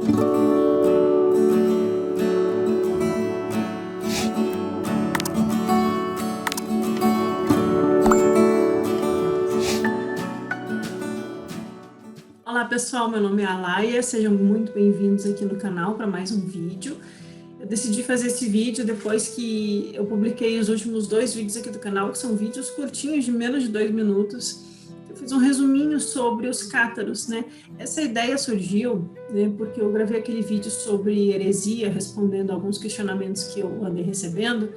Olá pessoal, meu nome é Alaia, sejam muito bem-vindos aqui no canal para mais um vídeo. Eu decidi fazer esse vídeo depois que eu publiquei os últimos 2 vídeos aqui do canal, que são vídeos curtinhos de menos de 2 minutos. Eu fiz um resuminho sobre os cátaros, né? Essa ideia surgiu, né, porque eu gravei aquele vídeo sobre heresia, respondendo alguns questionamentos que eu andei recebendo,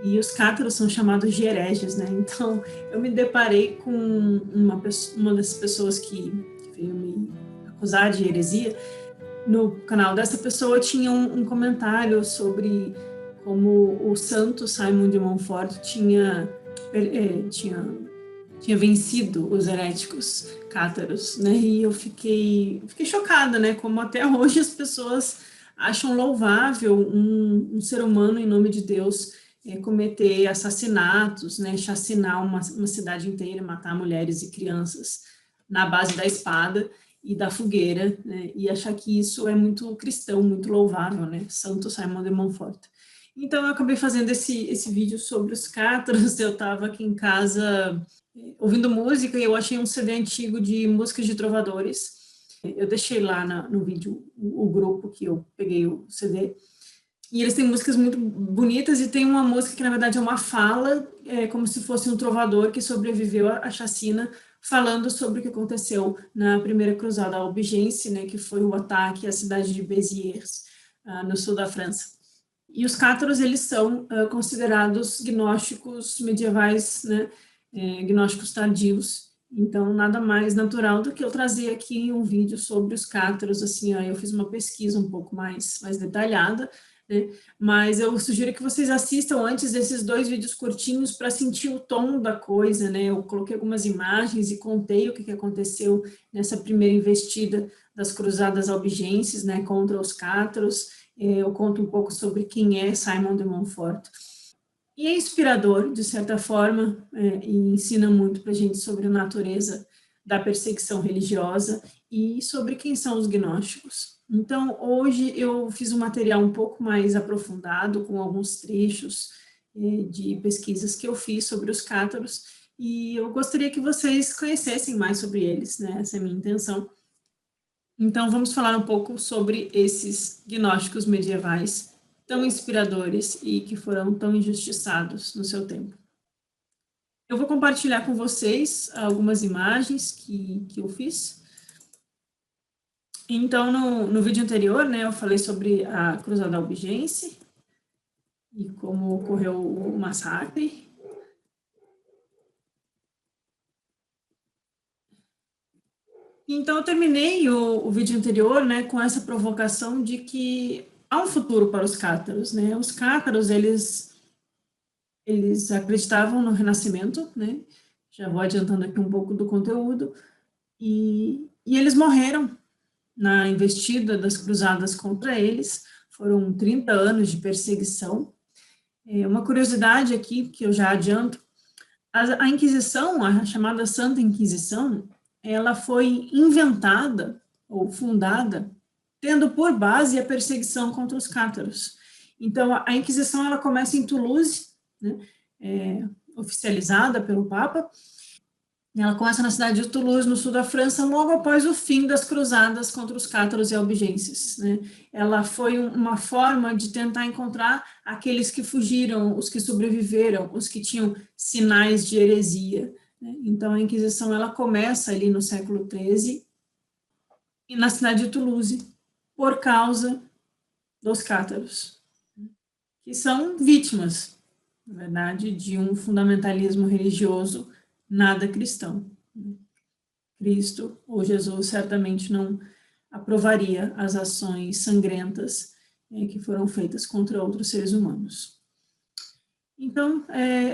e os cátaros são chamados de hereges, né? Então, eu me deparei com uma das pessoas que veio me acusar de heresia. No canal dessa pessoa tinha um comentário sobre como o santo Simon de Montfort tinha vencido os heréticos cátaros, né? E eu fiquei chocada, né? Como até hoje as pessoas acham louvável um ser humano, em nome de Deus, cometer assassinatos, né? Chacinar uma cidade inteira, matar mulheres e crianças na base da espada e da fogueira, né? E achar que isso é muito cristão, muito louvável, né? Santo Simon de Montfort. Então eu acabei fazendo esse vídeo sobre os cátaros. Eu estava aqui em casa ouvindo música e eu achei um CD antigo de músicas de trovadores. Eu deixei lá no vídeo o grupo que eu peguei o CD. E eles têm músicas muito bonitas, e tem uma música que, na verdade, é uma fala, como se fosse um trovador que sobreviveu à chacina, falando sobre o que aconteceu na primeira cruzada albigense, né, que foi o ataque à cidade de Béziers, no sul da França. E os cátaros, eles são considerados gnósticos medievais, né, gnósticos tardios. Então, nada mais natural do que eu trazer aqui um vídeo sobre os cátaros. Assim, ó, eu fiz uma pesquisa um pouco mais detalhada, né? Mas eu sugiro que vocês assistam antes desses 2 vídeos curtinhos para sentir o tom da coisa, né? Eu coloquei algumas imagens e contei o que aconteceu nessa primeira investida das cruzadas albigenses, né, contra os cátaros. Eu conto um pouco sobre quem é Simon de Montfort. E é inspirador, de certa forma, e ensina muito para a gente sobre a natureza da perseguição religiosa e sobre quem são os gnósticos. Então, hoje eu fiz um material um pouco mais aprofundado, com alguns trechos de pesquisas que eu fiz sobre os cátaros, e eu gostaria que vocês conhecessem mais sobre eles, né? Essa é a minha intenção. Então, vamos falar um pouco sobre esses gnósticos medievais tão inspiradores e que foram tão injustiçados no seu tempo. Eu vou compartilhar com vocês algumas imagens que eu fiz. Então, no vídeo anterior, né, eu falei sobre a Cruzada Albigense e como ocorreu o massacre. Então, eu terminei o vídeo anterior, né, com essa provocação de que há um futuro para os cátaros, né? Os cátaros, eles acreditavam no Renascimento, né? Já vou adiantando aqui um pouco do conteúdo, e eles morreram na investida das cruzadas contra eles. Foram 30 anos de perseguição. Uma curiosidade aqui, que eu já adianto: a Inquisição, a chamada Santa Inquisição, ela foi inventada ou fundada tendo por base a perseguição contra os cátaros. Então, a Inquisição, ela começa em Toulouse, né, oficializada pelo Papa. Ela começa na cidade de Toulouse, no sul da França, logo após o fim das cruzadas contra os cátaros e albigenses, né? Ela foi uma forma de tentar encontrar aqueles que fugiram, os que sobreviveram, os que tinham sinais de heresia, né? Então, a Inquisição, ela começa ali no século XIII, e na cidade de Toulouse, por causa dos cátaros, que são vítimas, na verdade, de um fundamentalismo religioso nada cristão. Cristo, ou Jesus, certamente não aprovaria as ações sangrentas que foram feitas contra outros seres humanos. Então,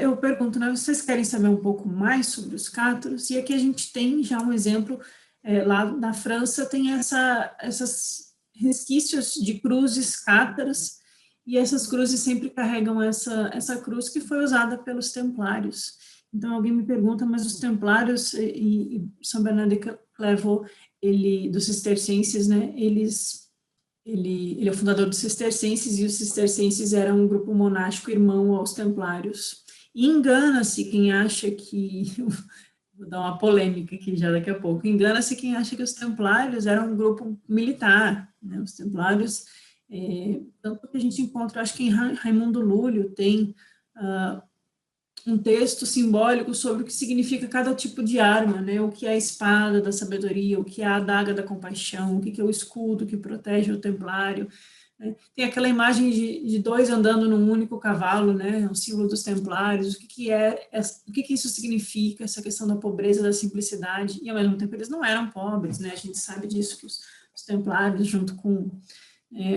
eu pergunto, né, vocês querem saber um pouco mais sobre os cátaros? E aqui a gente tem já um exemplo, lá na França tem essas resquícios de cruzes cátaras, e essas cruzes sempre carregam essa cruz que foi usada pelos templários. Então, alguém me pergunta, mas os templários e São Bernardo de Clairvaux, dos cistercienses, né, eles Ele é o fundador dos cistercenses, e os cistercenses eram um grupo monástico irmão aos templários. E engana-se quem acha que, vou dar uma polêmica aqui já daqui a pouco, engana-se quem acha que os templários eram um grupo militar, né? Os templários, tanto que a gente encontra, acho que em Raimundo Lúlio tem um texto simbólico sobre o que significa cada tipo de arma, né? O que é a espada da sabedoria, o que é a adaga da compaixão, o que é o escudo que protege o templário, né? Tem aquela imagem de dois andando num único cavalo, né? O símbolo dos templários, o que isso significa, essa questão da pobreza, da simplicidade, e ao mesmo tempo eles não eram pobres, né? A gente sabe disso, que os templários, junto com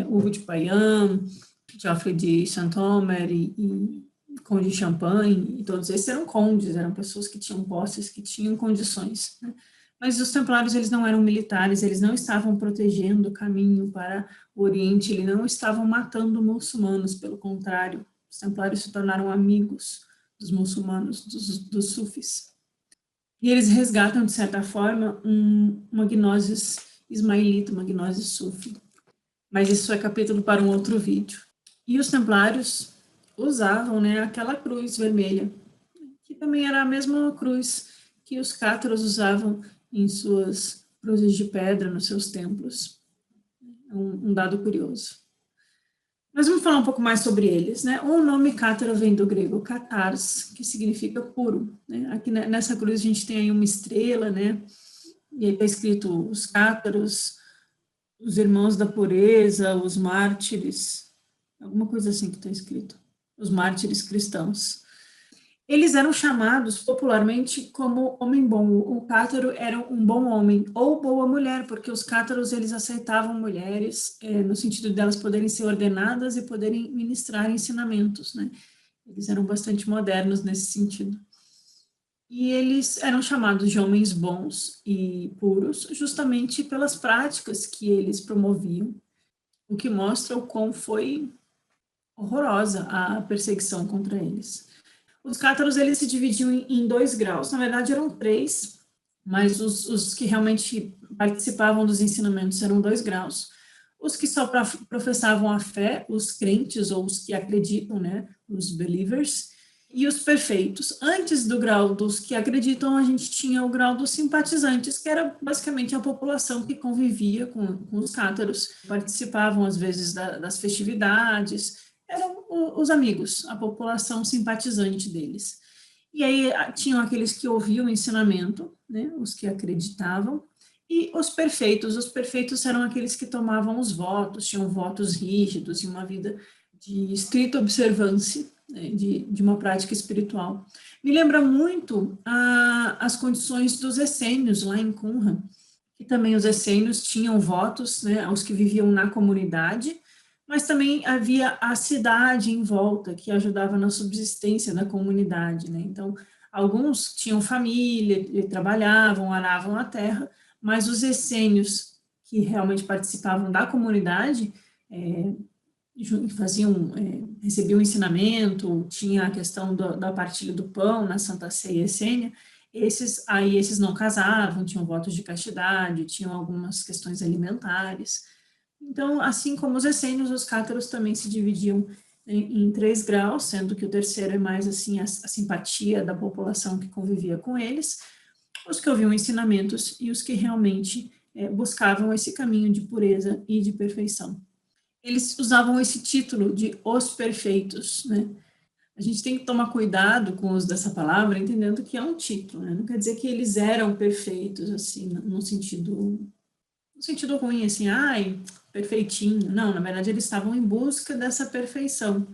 Hugo de Payens, Geoffrey de Saint-Omer e Conde de Champagne, e todos esses eram condes, eram pessoas que tinham posses, que tinham condições, né? Mas os templários, eles não eram militares, eles não estavam protegendo o caminho para o Oriente, eles não estavam matando muçulmanos, pelo contrário, os templários se tornaram amigos dos muçulmanos, dos sufis. E eles resgatam, de certa forma, uma gnose ismaelita, uma gnose sufi. Mas isso é capítulo para um outro vídeo. E os templários usavam, né, aquela cruz vermelha, que também era a mesma cruz que os cátaros usavam em suas cruzes de pedra, nos seus templos. Um dado curioso. Mas vamos falar um pouco mais sobre eles, né? O nome cátaro vem do grego katars, que significa puro, né? Aqui nessa cruz a gente tem aí uma estrela, né? E aí está escrito os cátaros, os irmãos da pureza, os mártires, alguma coisa assim que está escrito, os mártires cristãos. Eles eram chamados popularmente como homem bom. O cátaro era um bom homem ou boa mulher, porque os cátaros eles aceitavam mulheres no sentido delas poderem ser ordenadas e poderem ministrar ensinamentos, né? Eles eram bastante modernos nesse sentido. E eles eram chamados de homens bons e puros justamente pelas práticas que eles promoviam, o que mostra o quão foi horrorosa a perseguição contra eles. Os cátaros, eles se dividiam em 2 graus, na verdade eram 3, mas os que realmente participavam dos ensinamentos eram 2 graus. Os que só professavam a fé, os crentes ou os que acreditam, né, os believers, e os perfeitos. Antes do grau dos que acreditam, a gente tinha o grau dos simpatizantes, que era basicamente a população que convivia com os cátaros, participavam às vezes das festividades, eram os amigos, a população simpatizante deles. E aí tinham aqueles que ouviam o ensinamento, né, os que acreditavam, e os perfeitos eram aqueles que tomavam os votos, tinham votos rígidos e uma vida de estrita observância, né, de uma prática espiritual. Me lembra muito as condições dos essênios lá em Qumran, que também os essênios tinham votos, né, aos que viviam na comunidade, mas também havia a cidade em volta, que ajudava na subsistência da comunidade, né? Então, alguns tinham família, trabalhavam, aravam a terra, mas os essênios que realmente participavam da comunidade recebiam ensinamento, tinha a questão da partilha do pão na Santa Ceia essênia, esses não casavam, tinham votos de castidade, tinham algumas questões alimentares. Então, assim como os essênios, os cátaros também se dividiam em 3 graus, sendo que o terceiro é mais assim a simpatia da população que convivia com eles, os que ouviam ensinamentos e os que realmente buscavam esse caminho de pureza e de perfeição. Eles usavam esse título de os perfeitos, né? A gente tem que tomar cuidado com o uso dessa palavra, entendendo que é um título, né? Não quer dizer que eles eram perfeitos, assim, no sentido ruim, assim, ai, perfeitinho. Não, na verdade, eles estavam em busca dessa perfeição,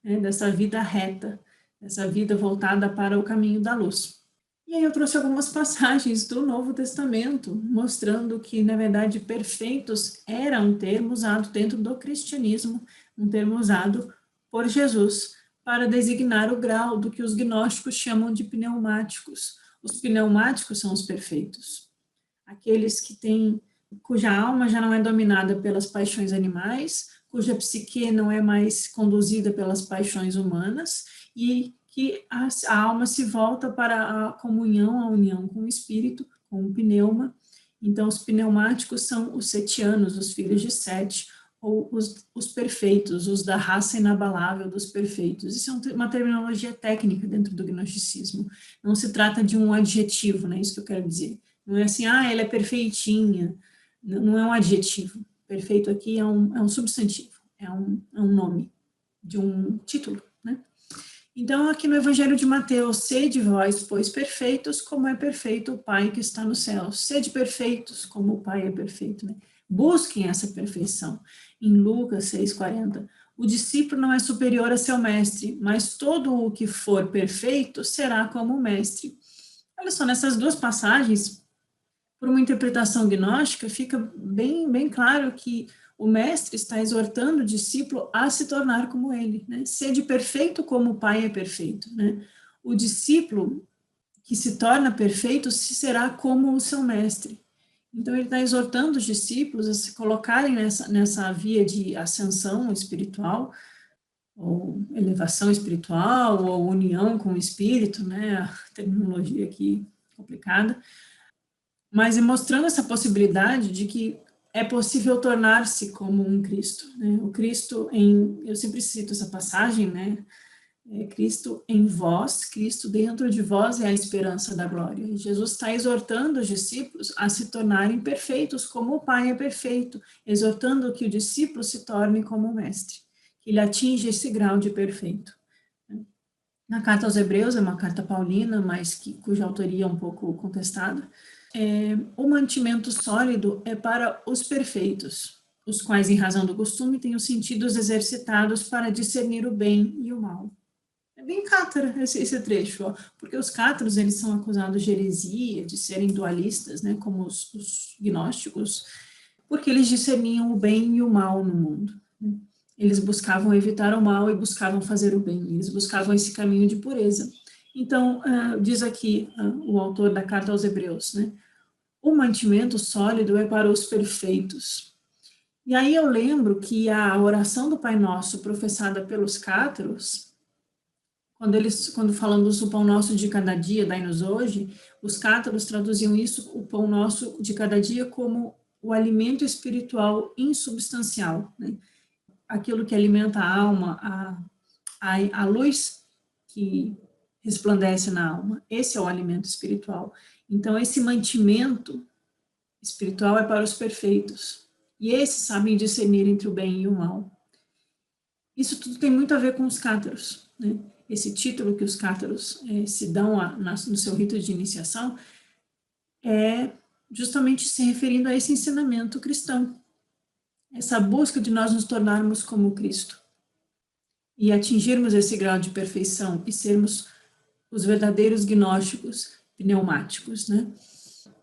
né, dessa vida reta, dessa vida voltada para o caminho da luz. E aí eu trouxe algumas passagens do Novo Testamento, mostrando que, na verdade, perfeitos era um termo usado dentro do cristianismo, um termo usado por Jesus para designar o grau do que os gnósticos chamam de pneumáticos. Os pneumáticos são os perfeitos, aqueles que têm cuja alma já não é dominada pelas paixões animais, cuja psique não é mais conduzida pelas paixões humanas, e que a alma se volta para a comunhão, a união com o espírito, com o pneuma. Então, os pneumáticos são os setianos, os filhos de Sete, ou os perfeitos, os da raça inabalável dos perfeitos. Isso é uma terminologia técnica dentro do gnosticismo. Não se trata de um adjetivo, né? Isso que eu quero dizer. Não é assim, ela é perfeitinha. Não é um adjetivo. Perfeito aqui é um substantivo, é um nome de um título, né? Então, aqui no Evangelho de Mateus, sede vós, pois, perfeitos, como é perfeito o Pai que está no céu. Sede perfeitos, como o Pai é perfeito, né? Busquem essa perfeição. Em Lucas 6,40, o discípulo não é superior a seu mestre, mas todo o que for perfeito será como o mestre. Olha só, nessas duas passagens, por uma interpretação gnóstica, fica bem claro que o mestre está exortando o discípulo a se tornar como ele, né? Sede perfeito como o Pai é perfeito, né? O discípulo que se torna perfeito se será como o seu mestre. Então, ele está exortando os discípulos a se colocarem nessa via de ascensão espiritual, ou elevação espiritual, ou união com o espírito, né? A terminologia aqui complicada, mas mostrando essa possibilidade de que é possível tornar-se como um Cristo, né? O Cristo eu sempre cito essa passagem, né? Cristo em vós, Cristo dentro de vós é a esperança da glória. E Jesus está exortando os discípulos a se tornarem perfeitos como o Pai é perfeito, exortando que o discípulo se torne como o Mestre, que ele atinja esse grau de perfeito. Na carta aos Hebreus, é uma carta paulina, mas cuja autoria é um pouco contestada, o mantimento sólido é para os perfeitos, os quais, em razão do costume, têm os sentidos exercitados para discernir o bem e o mal. É bem cátara esse trecho, ó, porque os cátaros, eles são acusados de heresia, de serem dualistas, né, como os gnósticos, porque eles discerniam o bem e o mal no mundo. Né? Eles buscavam evitar o mal e buscavam fazer o bem, eles buscavam esse caminho de pureza. Então, diz aqui o autor da carta aos Hebreus, né, o mantimento sólido é para os perfeitos. E aí eu lembro que a oração do Pai Nosso professada pelos cátaros, quando falamos do pão nosso de cada dia, dai-nos hoje, os cátaros traduziam isso, o pão nosso de cada dia, como o alimento espiritual insubstancial, né? Aquilo que alimenta a alma, a luz que resplandece na alma. Esse é o alimento espiritual. Então, esse mantimento espiritual é para os perfeitos. E esses sabem discernir entre o bem e o mal. Isso tudo tem muito a ver com os cátaros, né? Esse título que os cátaros se dão no seu rito de iniciação é justamente se referindo a esse ensinamento cristão. Essa busca de nós nos tornarmos como Cristo e atingirmos esse grau de perfeição e sermos os verdadeiros gnósticos pneumáticos, né?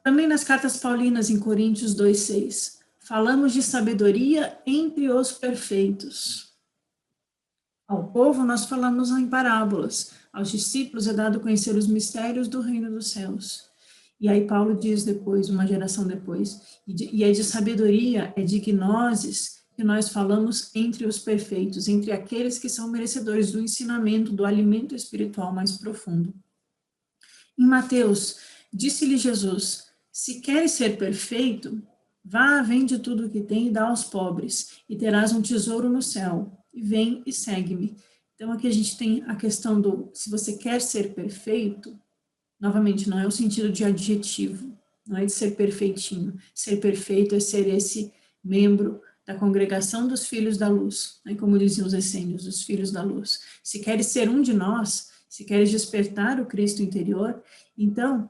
Também nas cartas paulinas em Coríntios 2:6, falamos de sabedoria entre os perfeitos. Ao povo nós falamos em parábolas, aos discípulos é dado conhecer os mistérios do reino dos céus. E aí Paulo diz depois, uma geração depois, e é de sabedoria, é de gnoses, que nós falamos entre os perfeitos, entre aqueles que são merecedores do ensinamento, do alimento espiritual mais profundo. Em Mateus, disse-lhe Jesus, se queres ser perfeito, vá, vende tudo o que tem e dá aos pobres, e terás um tesouro no céu, e vem e segue-me. Então aqui a gente tem a questão do, se você quer ser perfeito, novamente, não é o sentido de adjetivo, não é de ser perfeitinho. Ser perfeito é ser esse membro da congregação dos filhos da luz, né? Como diziam os essênios, os filhos da luz. Se queres ser um de nós, se queres despertar o Cristo interior, então,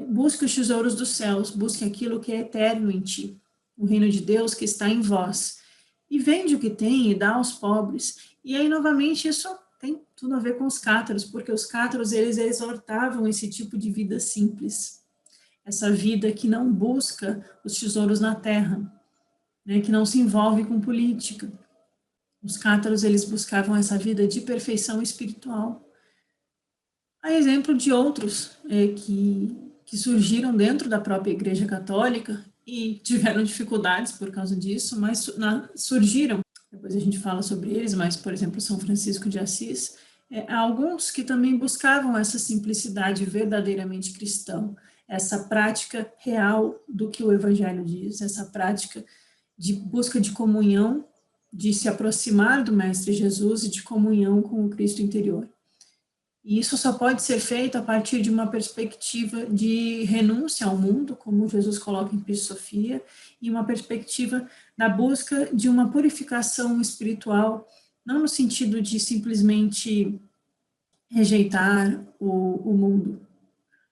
busque os tesouros dos céus, busque aquilo que é eterno em ti, o reino de Deus que está em vós. E vende o que tem e dá aos pobres. E aí, novamente, isso tem tudo a ver com os cátaros, porque os cátaros, eles exortavam esse tipo de vida simples, essa vida que não busca os tesouros na terra, né, que não se envolve com política. Os cátaros, eles buscavam essa vida de perfeição espiritual. A exemplo de outros que surgiram dentro da própria Igreja Católica e tiveram dificuldades por causa disso, mas surgiram. Depois a gente fala sobre eles, mas, por exemplo, São Francisco de Assis, há alguns que também buscavam essa simplicidade verdadeiramente cristã, essa prática real do que o Evangelho diz, essa prática de busca de comunhão, de se aproximar do Mestre Jesus e de comunhão com o Cristo interior. E isso só pode ser feito a partir de uma perspectiva de renúncia ao mundo, como Jesus coloca em Pisofia, e uma perspectiva da busca de uma purificação espiritual, não no sentido de simplesmente rejeitar o mundo,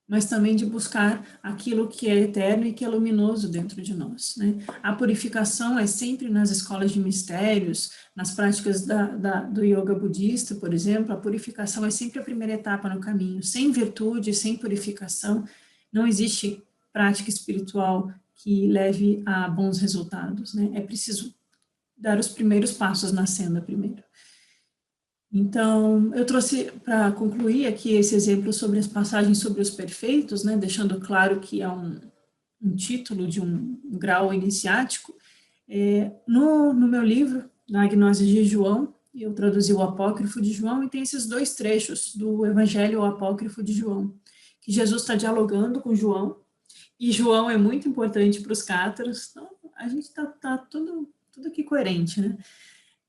mas também de buscar aquilo que é eterno e que é luminoso dentro de nós, né? A purificação é sempre nas escolas de mistérios, nas práticas do yoga budista, por exemplo, a purificação é sempre a primeira etapa no caminho. Sem virtude, sem purificação, não existe prática espiritual que leve a bons resultados, né? É preciso dar os primeiros passos na senda primeiro. Então, eu trouxe para concluir aqui esse exemplo sobre as passagens sobre os perfeitos, né, deixando claro que é um título de um grau iniciático. No meu livro, na Gnose de João, eu traduzi o Apócrifo de João, e tem esses dois trechos do Evangelho ao Apócrifo de João, que Jesus está dialogando com João, e João é muito importante para os cátaros, então a gente está tudo aqui coerente, né?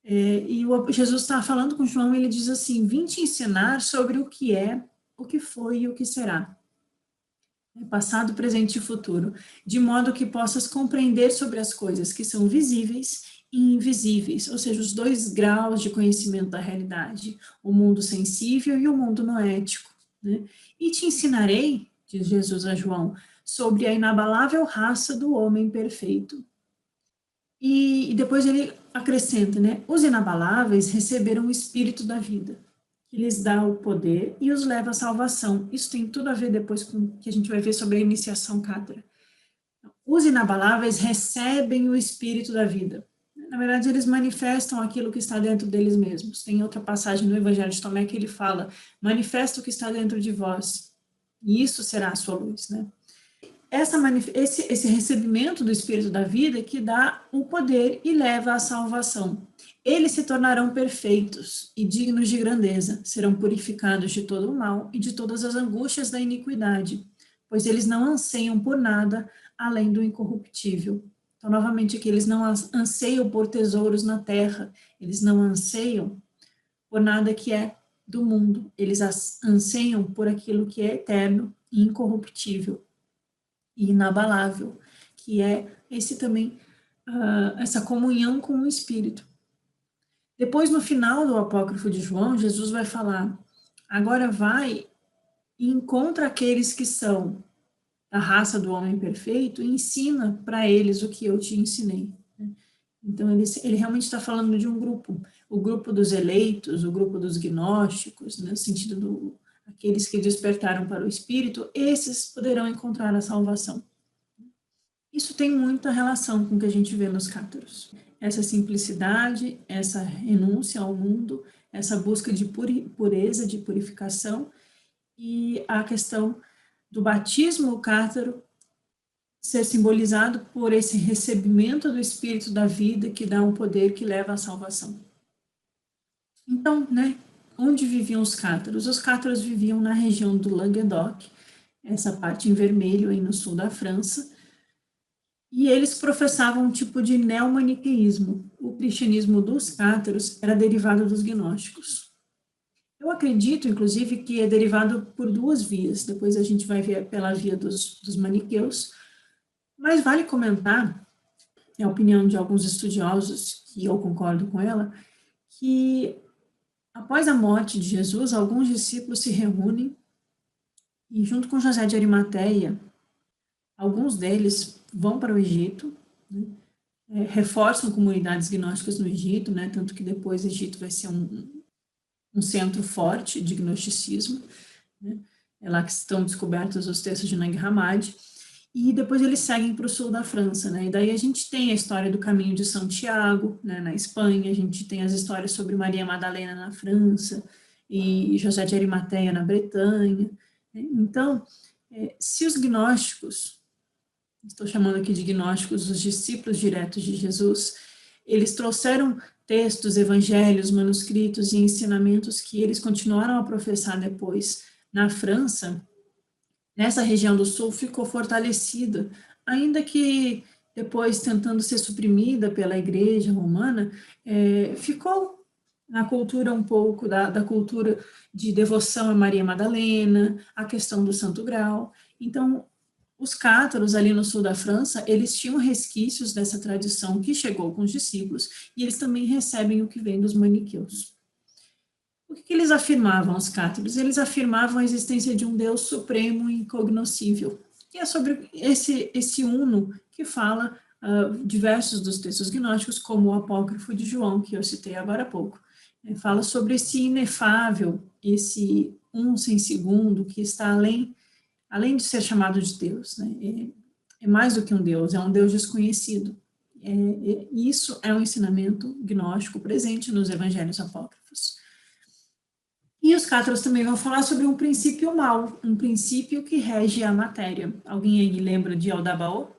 E Jesus está falando com João, ele diz assim: vim te ensinar sobre o que é, o que foi e o que será. Passado, presente e futuro, de modo que possas compreender sobre as coisas que são visíveis e invisíveis, ou seja, os dois graus de conhecimento da realidade, o mundo sensível e o mundo noético, né? E te ensinarei, diz Jesus a João, sobre a inabalável raça do homem perfeito. E depois ele acrescenta, né? Os inabaláveis receberam o espírito da vida, que lhes dá o poder e os leva à salvação. Isso tem tudo a ver depois com o que a gente vai ver sobre a iniciação cátara. Os inabaláveis recebem o espírito da vida. Na verdade, eles manifestam aquilo que está dentro deles mesmos. Tem outra passagem no Evangelho de Tomé que ele fala: manifesta o que está dentro de vós, e isso será a sua luz, né? Esse recebimento do Espírito da vida que dá o poder e leva à salvação. Eles se tornarão perfeitos e dignos de grandeza, serão purificados de todo o mal e de todas as angústias da iniquidade, pois eles não anseiam por nada além do incorruptível. Então, novamente aqui, eles não anseiam por tesouros na terra, eles não anseiam por nada que é do mundo, eles anseiam por aquilo que é eterno e incorruptível e inabalável, que é esse também, essa comunhão com o Espírito. Depois, no final do Apócrifo de João, Jesus vai falar: agora vai e encontra aqueles que são da raça do homem perfeito e ensina para eles o que eu te ensinei. Então, ele realmente está falando de um grupo, o grupo dos eleitos, o grupo dos gnósticos, no sentido do aqueles que despertaram para o Espírito, esses poderão encontrar a salvação. Isso tem muita relação com o que a gente vê nos cátaros. Essa simplicidade, essa renúncia ao mundo, essa busca de pureza, de purificação, e a questão do batismo cátaro ser simbolizado por esse recebimento do Espírito da vida que dá um poder que leva à salvação. Então, né, onde viviam os cátaros? Os cátaros viviam na região do Languedoc, essa parte em vermelho aí no sul da França, e eles professavam um tipo de neomaniqueísmo. O cristianismo dos cátaros era derivado dos gnósticos. Eu acredito, inclusive, que é derivado por duas vias, depois a gente vai ver pela via dos maniqueus, mas vale comentar, é a opinião de alguns estudiosos, que eu concordo com ela, que após a morte de Jesus, alguns discípulos se reúnem e, junto com José de Arimateia, alguns deles vão para o Egito, né, reforçam comunidades gnósticas no Egito, né, tanto que depois o Egito vai ser um centro forte de gnosticismo, né, é lá que estão descobertos os textos de Nag Hammadi, e depois eles seguem para o sul da França, né, e daí a gente tem a história do caminho de Santiago, né, na Espanha, a gente tem as histórias sobre Maria Madalena na França, e José de Arimateia na Bretanha, né. Então, se os gnósticos, estou chamando aqui de gnósticos, os discípulos diretos de Jesus, eles trouxeram textos, evangelhos, manuscritos e ensinamentos que eles continuaram a professar depois na França, nessa região do sul ficou fortalecida, ainda que depois tentando ser suprimida pela Igreja Romana, ficou na cultura um pouco da cultura de devoção a Maria Madalena, a questão do Santo Grau. Então, os cátaros ali no sul da França, eles tinham resquícios dessa tradição que chegou com os discípulos, e eles também recebem o que vem dos maniqueus. O que eles afirmavam, os cátaros? Eles afirmavam a existência de um Deus supremo e incognoscível. E é sobre esse uno que fala diversos dos textos gnósticos, como o apócrifo de João, que eu citei agora há pouco. Fala sobre esse inefável, esse um sem segundo, que está além de ser chamado de Deus. Né? É mais do que um Deus, é um Deus desconhecido. Isso é um ensinamento gnóstico presente nos evangelhos apócrifos. E os cátaros também vão falar sobre um princípio mau, um princípio que rege a matéria. Alguém aí lembra de Aldabaoth,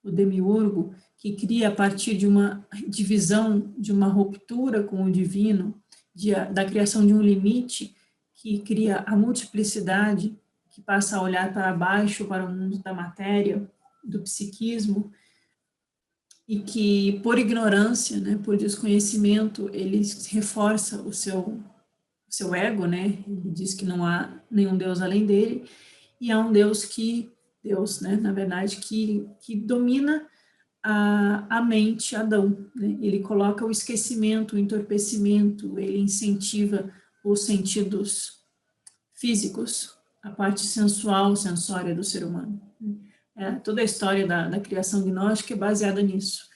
o demiurgo, que cria a partir de uma divisão, de uma ruptura com o divino, da criação de um limite que cria a multiplicidade, que passa a olhar para baixo, para o mundo da matéria, do psiquismo, e que, por ignorância, né, por desconhecimento, ele reforça o seu ego, né? Ele diz que não há nenhum Deus além dele, e há um Deus né, na verdade, que domina a mente, Adão, né? Ele coloca o esquecimento, o entorpecimento, ele incentiva os sentidos físicos, a parte sensual, sensória do ser humano. Toda a história da criação gnóstica é baseada nisso.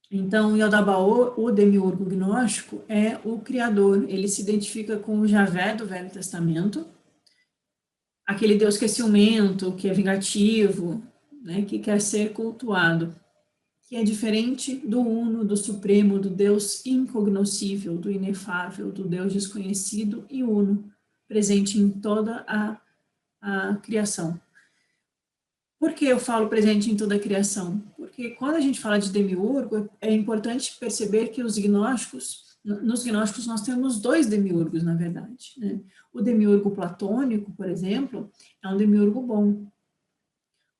Então, Yaldabaoth, o demiurgo gnóstico, é o criador. Ele se identifica com o Javé do Velho Testamento, aquele Deus que é ciumento, que é vingativo, né, que quer ser cultuado, que é diferente do uno, do supremo, do Deus incognoscível, do inefável, do Deus desconhecido e uno, presente em toda a criação. Por que eu falo presente em toda a criação? Porque quando a gente fala de demiurgo, é importante perceber que nos gnósticos nós temos dois demiurgos, na verdade. Né? O demiurgo platônico, por exemplo, é um demiurgo bom.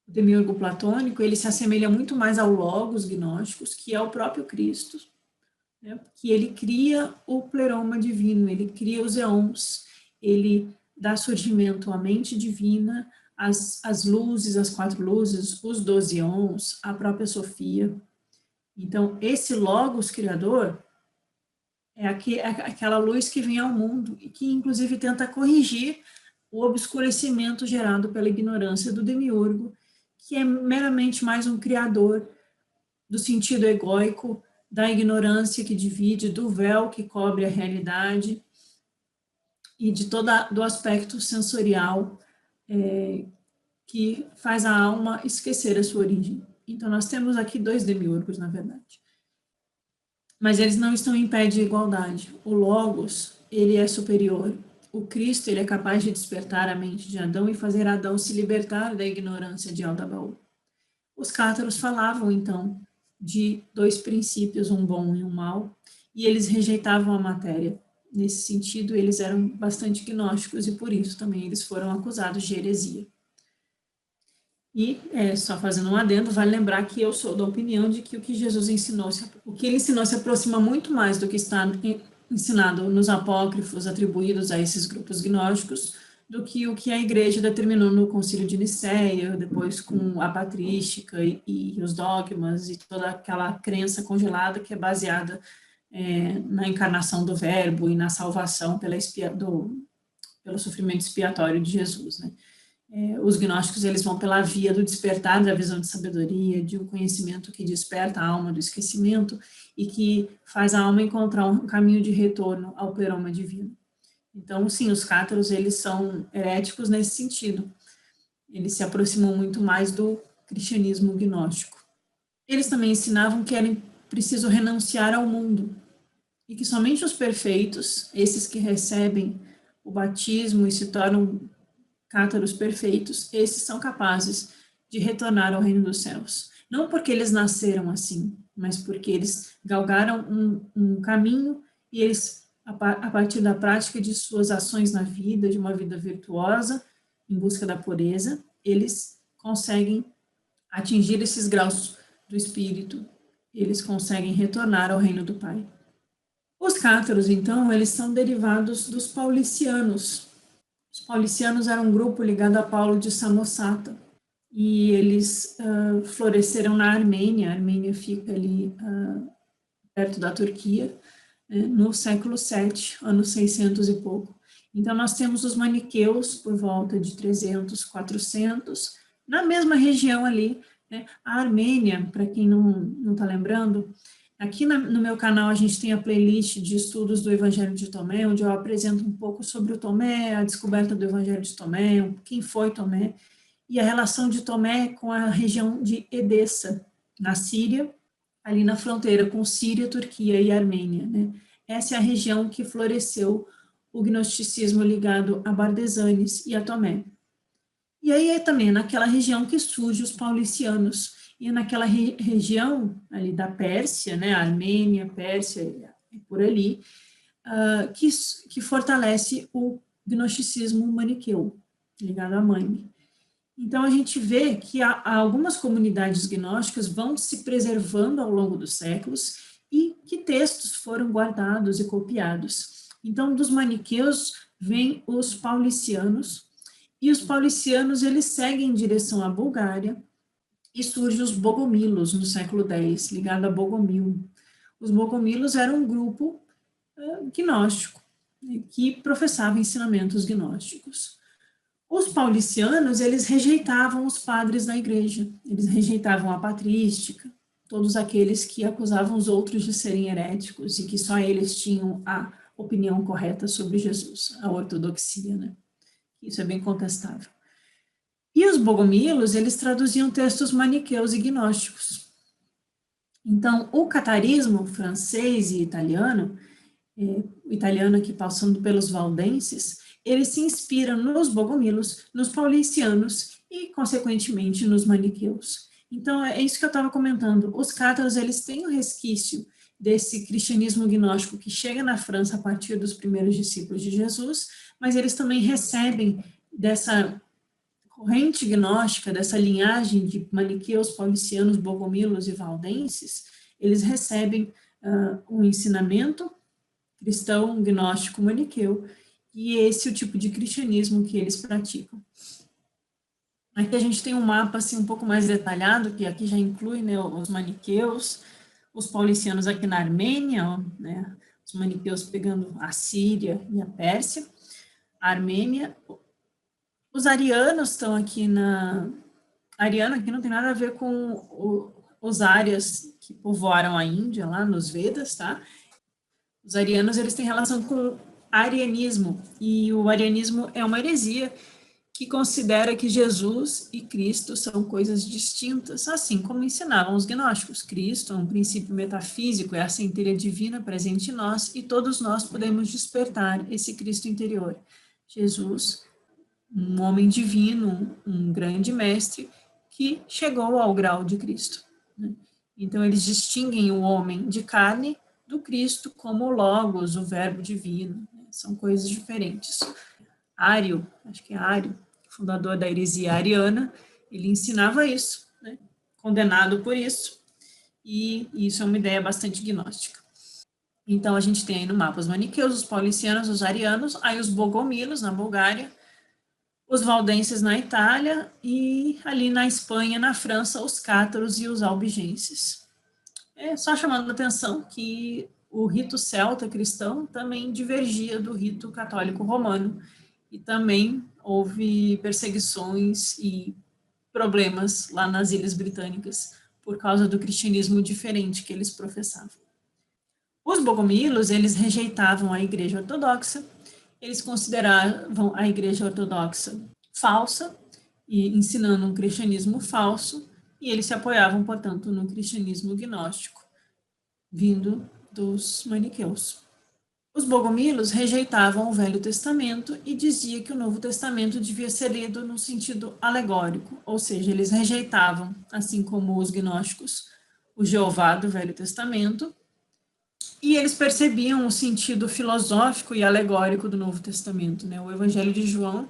O demiurgo platônico, ele se assemelha muito mais ao logos gnósticos, que é o próprio Cristo, né? Que ele cria o pleroma divino, ele cria os éons, ele dá surgimento à mente divina, as luzes, as 4 luzes, os 12 éons, a própria Sofia. Então, esse Logos Criador é aquela luz que vem ao mundo e que, inclusive, tenta corrigir o obscurecimento gerado pela ignorância do demiurgo, que é meramente mais um criador do sentido egóico, da ignorância que divide, do véu que cobre a realidade e de do aspecto sensorial que faz a alma esquecer a sua origem. Então, nós temos aqui dois demiurgos, na verdade. Mas eles não estão em pé de igualdade. O Logos, ele é superior. O Cristo, ele é capaz de despertar a mente de Adão e fazer Adão se libertar da ignorância de Aldabaoth. Os cátaros falavam, então, de dois princípios, um bom e um mau, e eles rejeitavam a matéria. Nesse sentido, eles eram bastante gnósticos e, por isso, também eles foram acusados de heresia. E, só fazendo um adendo, vale lembrar que eu sou da opinião de que o que Jesus ensinou, o que ele ensinou se aproxima muito mais do que está ensinado nos apócrifos atribuídos a esses grupos gnósticos, do que o que a igreja determinou no Concílio de Nicéia, depois com a patrística e os dogmas e toda aquela crença congelada que é baseada na encarnação do Verbo e na salvação pelo sofrimento expiatório de Jesus, né? Os gnósticos, eles vão pela via do despertar da visão de sabedoria, de um conhecimento que desperta a alma do esquecimento e que faz a alma encontrar um caminho de retorno ao pleroma divino. Então, sim, os cátaros, eles são heréticos nesse sentido. Eles se aproximam muito mais do cristianismo gnóstico. Eles também ensinavam que era preciso renunciar ao mundo e que somente os perfeitos, esses que recebem o batismo e se tornam cátaros perfeitos, esses são capazes de retornar ao reino dos céus. Não porque eles nasceram assim, mas porque eles galgaram um caminho e eles, a partir da prática de suas ações na vida, de uma vida virtuosa, em busca da pureza, eles conseguem atingir esses graus do Espírito, eles conseguem retornar ao reino do Pai. Os cátaros, então, eles são derivados dos paulicianos. Os paulicianos eram um grupo ligado a Paulo de Samosata, e eles floresceram na Armênia. A Armênia fica ali perto da Turquia, né, no século VII, ano 600 e pouco. Então, nós temos os maniqueus por volta de 300, 400, na mesma região ali, né? A Armênia, para quem não está lembrando, aqui no meu canal a gente tem a playlist de estudos do Evangelho de Tomé, onde eu apresento um pouco sobre o Tomé, a descoberta do Evangelho de Tomé, quem foi Tomé, e a relação de Tomé com a região de Edessa, na Síria, ali na fronteira com Síria, Turquia e Armênia, né? Essa é a região que floresceu o gnosticismo ligado a Bardesanes e a Tomé. E aí é também naquela região que surgem os paulicianos, e naquela região ali da Pérsia, né, Armênia, Pérsia, por ali, que fortalece o gnosticismo maniqueu, ligado à mãe. Então, a gente vê que algumas comunidades gnósticas vão se preservando ao longo dos séculos e que textos foram guardados e copiados. Então, dos maniqueus vêm os paulicianos, e os paulicianos, eles seguem em direção à Bulgária, e surgem os bogomilos no século X, ligado a Bogomil. Os bogomilos eram um grupo gnóstico, que professava ensinamentos gnósticos. Os paulicianos, eles rejeitavam os padres da igreja, eles rejeitavam a patrística, todos aqueles que acusavam os outros de serem heréticos e que só eles tinham a opinião correta sobre Jesus, a ortodoxia, né? Isso é bem contestável. E os bogomilos, eles traduziam textos maniqueus e gnósticos. Então, o catarismo francês e italiano, o italiano aqui passando pelos valdenses, eles se inspiram nos bogomilos, nos paulicianos e, consequentemente, nos maniqueus. Então, é isso que eu estava comentando. Os cátaros, eles têm um resquício desse cristianismo gnóstico que chega na França a partir dos primeiros discípulos de Jesus, mas eles também recebem dessa corrente gnóstica, dessa linhagem de maniqueus, paulicianos, bogomilos e valdenses, eles recebem um ensinamento cristão, gnóstico, maniqueu, e esse é o tipo de cristianismo que eles praticam. Aqui a gente tem um mapa assim, um pouco mais detalhado, que aqui já inclui, né, os maniqueus, os paulicianos aqui na Armênia, ó, né, os maniqueus pegando a Síria e a Pérsia, a Armênia. Os arianos estão aqui Ariano aqui não tem nada a ver com os árias que povoaram a Índia, lá nos Vedas, tá? Os arianos, eles têm relação com arianismo, e o arianismo é uma heresia que considera que Jesus e Cristo são coisas distintas, assim como ensinavam os gnósticos. Cristo é um princípio metafísico, é a centelha divina presente em nós, e todos nós podemos despertar esse Cristo interior. Jesus, um homem divino, um grande mestre, que chegou ao grau de Cristo, né? Então, eles distinguem o homem de carne do Cristo como o Logos, o verbo divino, né? São coisas diferentes. Ário, acho que é Ário, fundador da heresia ariana, ele ensinava isso, né? Condenado por isso, e isso é uma ideia bastante gnóstica. Então, a gente tem aí no mapa os maniqueus, os paulicianos, os arianos, aí os bogomilos, na Bulgária, os valdenses na Itália, e ali na Espanha, na França, os cátaros e os albigenses. É só chamando a atenção que o rito celta cristão também divergia do rito católico romano, e também houve perseguições e problemas lá nas Ilhas Britânicas por causa do cristianismo diferente que eles professavam. Os bogomilos, eles rejeitavam a Igreja Ortodoxa, eles consideravam a Igreja Ortodoxa falsa, e ensinando um cristianismo falso, e eles se apoiavam, portanto, no cristianismo gnóstico, vindo dos maniqueus. Os bogomilos rejeitavam o Velho Testamento e diziam que o Novo Testamento devia ser lido no sentido alegórico, ou seja, eles rejeitavam, assim como os gnósticos, o Jeová do Velho Testamento, e eles percebiam o sentido filosófico e alegórico do Novo Testamento, né? O Evangelho de João,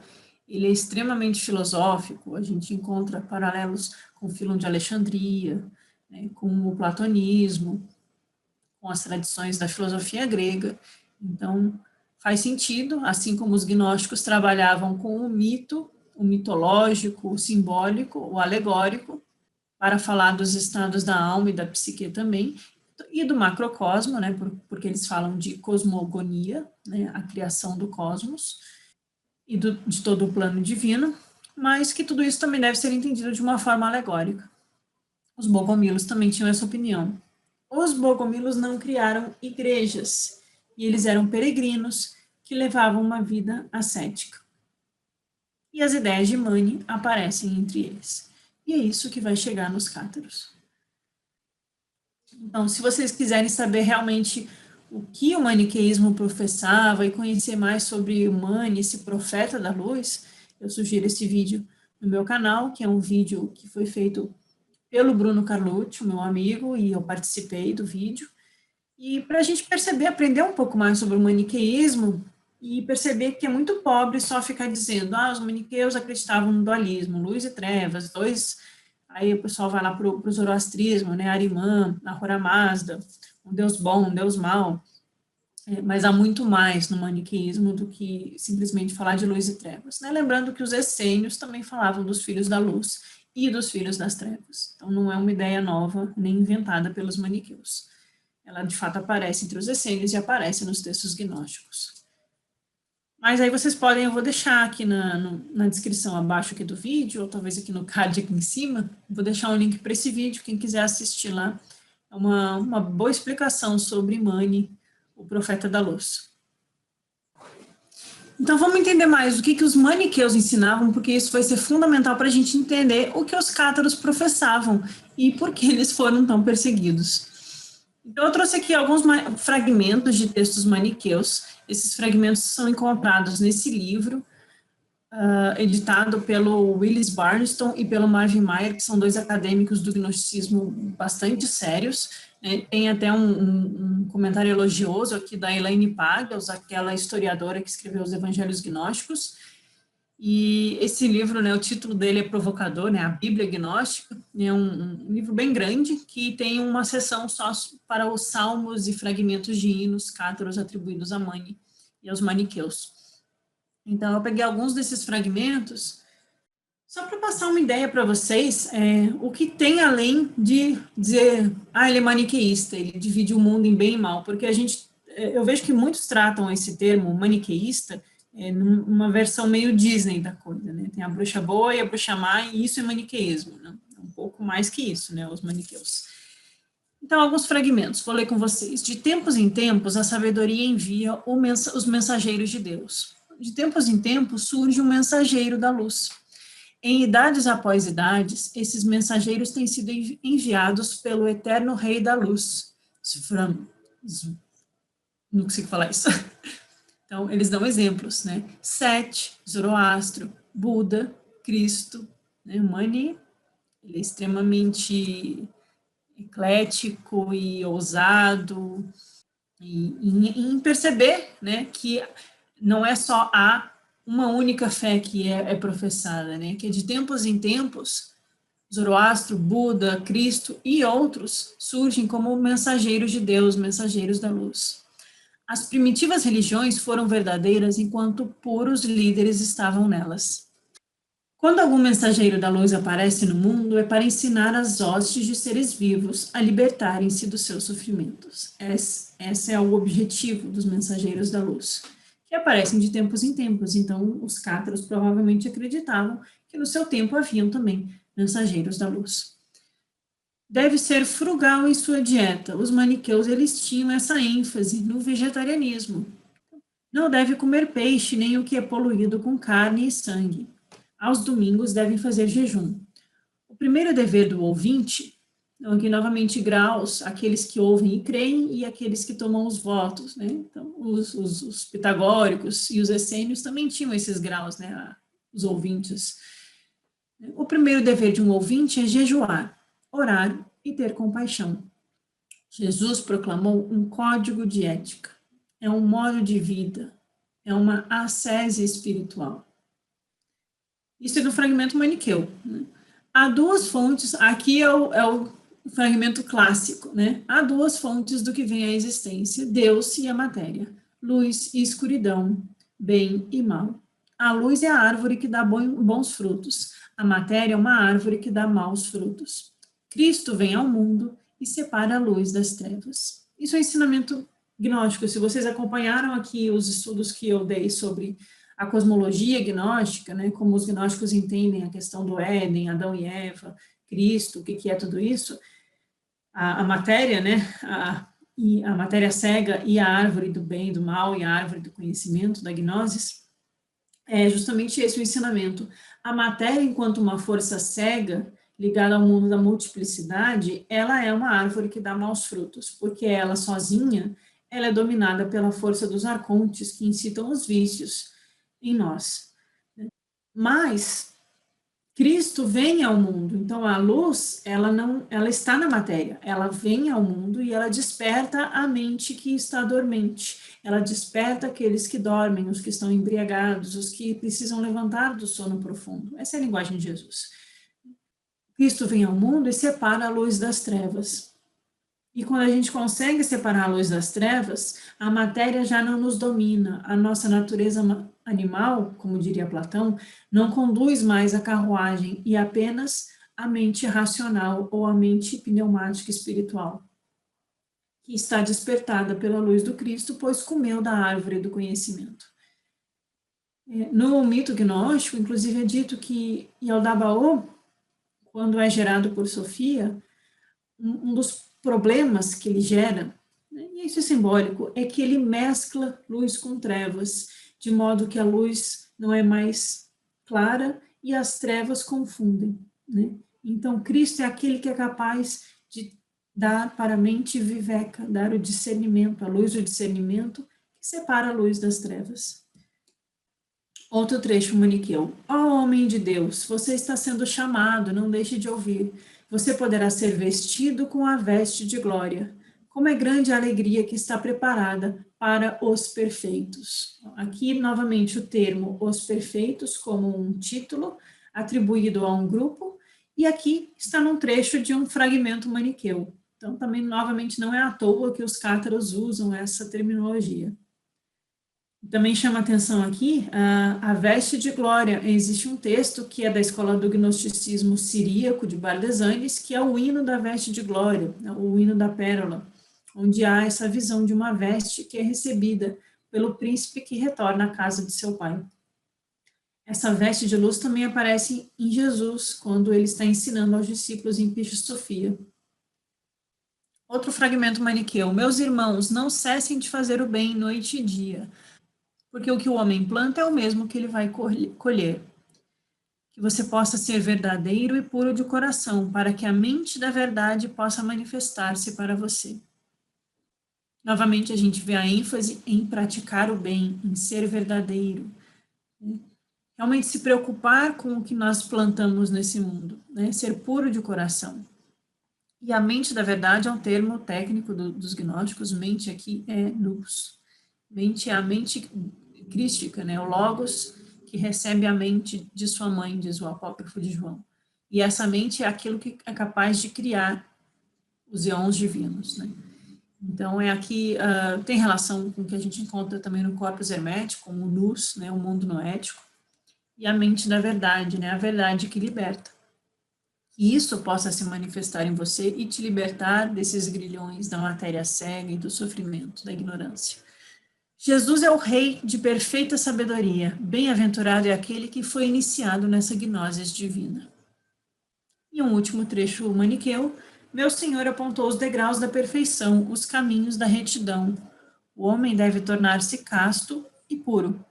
ele é extremamente filosófico, a gente encontra paralelos com o Filon de Alexandria, né, com o platonismo, com as tradições da filosofia grega. Então, faz sentido, assim como os gnósticos trabalhavam com o mito, o mitológico, o simbólico, o alegórico, para falar dos estados da alma e da psique também, e do macrocosmo, né, porque eles falam de cosmogonia, né, a criação do cosmos, e de todo o plano divino, mas que tudo isso também deve ser entendido de uma forma alegórica. Os bogomilos também tinham essa opinião. Os bogomilos não criaram igrejas, e eles eram peregrinos que levavam uma vida ascética. E as ideias de Mani aparecem entre eles. E é isso que vai chegar nos cátaros. Então, se vocês quiserem saber realmente o que o maniqueísmo professava e conhecer mais sobre o Mani, esse profeta da luz, eu sugiro esse vídeo no meu canal, que é um vídeo que foi feito pelo Bruno Carlucci, meu amigo, e eu participei do vídeo. E para a gente perceber, aprender um pouco mais sobre o maniqueísmo e perceber que é muito pobre só ficar dizendo, os maniqueus acreditavam no dualismo, luz e trevas, dois. Aí o pessoal vai lá para o zoroastrismo, né, Arimã, Ahura Mazda, um deus bom, um deus mau, mas há muito mais no maniqueísmo do que simplesmente falar de luz e trevas, né? Lembrando que os essênios também falavam dos filhos da luz e dos filhos das trevas, então não é uma ideia nova, nem inventada pelos maniqueus. Ela, de fato, aparece entre os essênios e aparece nos textos gnósticos. Mas aí vocês podem, eu vou deixar aqui na descrição abaixo aqui do vídeo, ou talvez aqui no card aqui em cima, vou deixar um link para esse vídeo, quem quiser assistir lá. É uma boa explicação sobre Mani, o profeta da luz. Então vamos entender mais o que os maniqueus ensinavam, porque isso vai ser fundamental para a gente entender o que os cátaros professavam e por que eles foram tão perseguidos. Então, eu trouxe aqui alguns fragmentos de textos maniqueus. Esses fragmentos são encontrados nesse livro, editado pelo Willis Barnston e pelo Marvin Meyer, que são dois acadêmicos do gnosticismo bastante sérios, né? Tem até um comentário elogioso aqui da Elaine Pagels, aquela historiadora que escreveu os Evangelhos Gnósticos. E esse livro, né, o título dele é provocador, né, a Bíblia Gnóstica, é um livro bem grande, que tem uma seção só para os salmos e fragmentos de hinos cátaros atribuídos a Mani e aos maniqueus. Então, eu peguei alguns desses fragmentos, só para passar uma ideia para vocês, o que tem além de dizer, ele é maniqueísta, ele divide o mundo em bem e mal, porque eu vejo que muitos tratam esse termo maniqueísta numa versão meio Disney da coisa, né? Tem a bruxa boa e a bruxa má, e isso é maniqueísmo, né? É um pouco mais que isso, né? Os maniqueus. Então, alguns fragmentos, vou ler com vocês. De tempos em tempos, a sabedoria envia os mensageiros de Deus. De tempos em tempos, surge um mensageiro da luz. Em idades após idades, esses mensageiros têm sido enviados pelo eterno Rei da Luz. Não consigo falar isso. Então, eles dão exemplos, né? Sete, Zoroastro, Buda, Cristo, né? Mani, ele é extremamente eclético e ousado, em perceber, né, que não é só uma única fé que é professada, né? Que de tempos em tempos, Zoroastro, Buda, Cristo e outros surgem como mensageiros de Deus, mensageiros da luz. As primitivas religiões foram verdadeiras enquanto puros líderes estavam nelas. Quando algum mensageiro da luz aparece no mundo, é para ensinar as hostes de seres vivos a libertarem-se dos seus sofrimentos. Esse é o objetivo dos mensageiros da luz, que aparecem de tempos em tempos. Então, os cátaros provavelmente acreditavam que no seu tempo haviam também mensageiros da luz. Deve ser frugal em sua dieta. Os maniqueus, eles tinham essa ênfase no vegetarianismo. Não deve comer peixe, nem o que é poluído com carne e sangue. Aos domingos devem fazer jejum. O primeiro dever do ouvinte, então aqui novamente graus, aqueles que ouvem e creem e aqueles que tomam os votos, né? Então, os pitagóricos e os essênios também tinham esses graus, né? Os ouvintes. O primeiro dever de um ouvinte é jejuar, orar e ter compaixão. Jesus proclamou um código de ética, é um modo de vida, é uma ascese espiritual. Isso é do fragmento maniqueu, né? Há duas fontes, aqui é o fragmento clássico, né? Há duas fontes do que vem à existência, Deus e a matéria, luz e escuridão, bem e mal. A luz é a árvore que dá bons frutos, a matéria é uma árvore que dá maus frutos. Cristo vem ao mundo e separa a luz das trevas. Isso é um ensinamento gnóstico. Se vocês acompanharam aqui os estudos que eu dei sobre a cosmologia gnóstica, né, como os gnósticos entendem a questão do Éden, Adão e Eva, Cristo, o que é tudo isso, a matéria, né, e a matéria cega e a árvore do bem e do mal e a árvore do conhecimento, da gnosis, é justamente esse o ensinamento. A matéria, enquanto uma força cega, ligada ao mundo da multiplicidade, ela é uma árvore que dá maus frutos, porque ela sozinha, ela é dominada pela força dos arcontes que incitam os vícios em nós. Mas Cristo vem ao mundo, então a luz, ela está na matéria, ela vem ao mundo e ela desperta a mente que está dormente, ela desperta aqueles que dormem, os que estão embriagados, os que precisam levantar do sono profundo. Essa é a linguagem de Jesus. Cristo vem ao mundo e separa a luz das trevas. E quando a gente consegue separar a luz das trevas, a matéria já não nos domina, a nossa natureza animal, como diria Platão, não conduz mais a carruagem e apenas a mente racional ou a mente pneumática espiritual, que está despertada pela luz do Cristo, pois comeu da árvore do conhecimento. No mito gnóstico, inclusive, é dito que Yaldabaoth, quando é gerado por Sofia, um dos problemas que ele gera, né, e isso é simbólico, é que ele mescla luz com trevas, de modo que a luz não é mais clara e as trevas confundem. Né? Então, Cristo é aquele que é capaz de dar para a mente viveca, dar o discernimento, a luz do discernimento, que separa a luz das trevas. Outro trecho maniqueu. Ó homem de Deus, você está sendo chamado, não deixe de ouvir. Você poderá ser vestido com a veste de glória. Como é grande a alegria que está preparada para os perfeitos. Aqui, novamente, o termo os perfeitos como um título atribuído a um grupo, e aqui está num trecho de um fragmento maniqueu. Então, também, novamente, não é à toa que os cátaros usam essa terminologia. Também chama atenção aqui a veste de glória. Existe um texto que é da escola do gnosticismo siríaco de Bardesanes, que é o hino da veste de glória, o hino da pérola, onde há essa visão de uma veste que é recebida pelo príncipe que retorna à casa de seu pai. Essa veste de luz também aparece em Jesus, quando ele está ensinando aos discípulos em Pischa Sofia. Outro fragmento maniqueu. Meus irmãos, não cessem de fazer o bem noite e dia, porque o que o homem planta é o mesmo que ele vai colher. Que você possa ser verdadeiro e puro de coração, para que a mente da verdade possa manifestar-se para você. Novamente, a gente vê a ênfase em praticar o bem, em ser verdadeiro. Né? Realmente se preocupar com o que nós plantamos nesse mundo, né? Ser puro de coração. E a mente da verdade é um termo técnico dos gnósticos, mente aqui é nous. Mente é a mente crística, né? O logos que recebe a mente de sua mãe, diz o apócrifo de João. E essa mente é aquilo que é capaz de criar os éons divinos, né? Então, aqui, tem relação com o que a gente encontra também no corpus hermético, como o nous, né, o mundo noético, e a mente da verdade, né, a verdade que liberta. Que isso possa se manifestar em você e te libertar desses grilhões da matéria cega e do sofrimento, da ignorância. Jesus é o rei de perfeita sabedoria, bem-aventurado é aquele que foi iniciado nessa gnose divina. E um último trecho maniqueu, meu Senhor apontou os degraus da perfeição, os caminhos da retidão. O homem deve tornar-se casto e puro,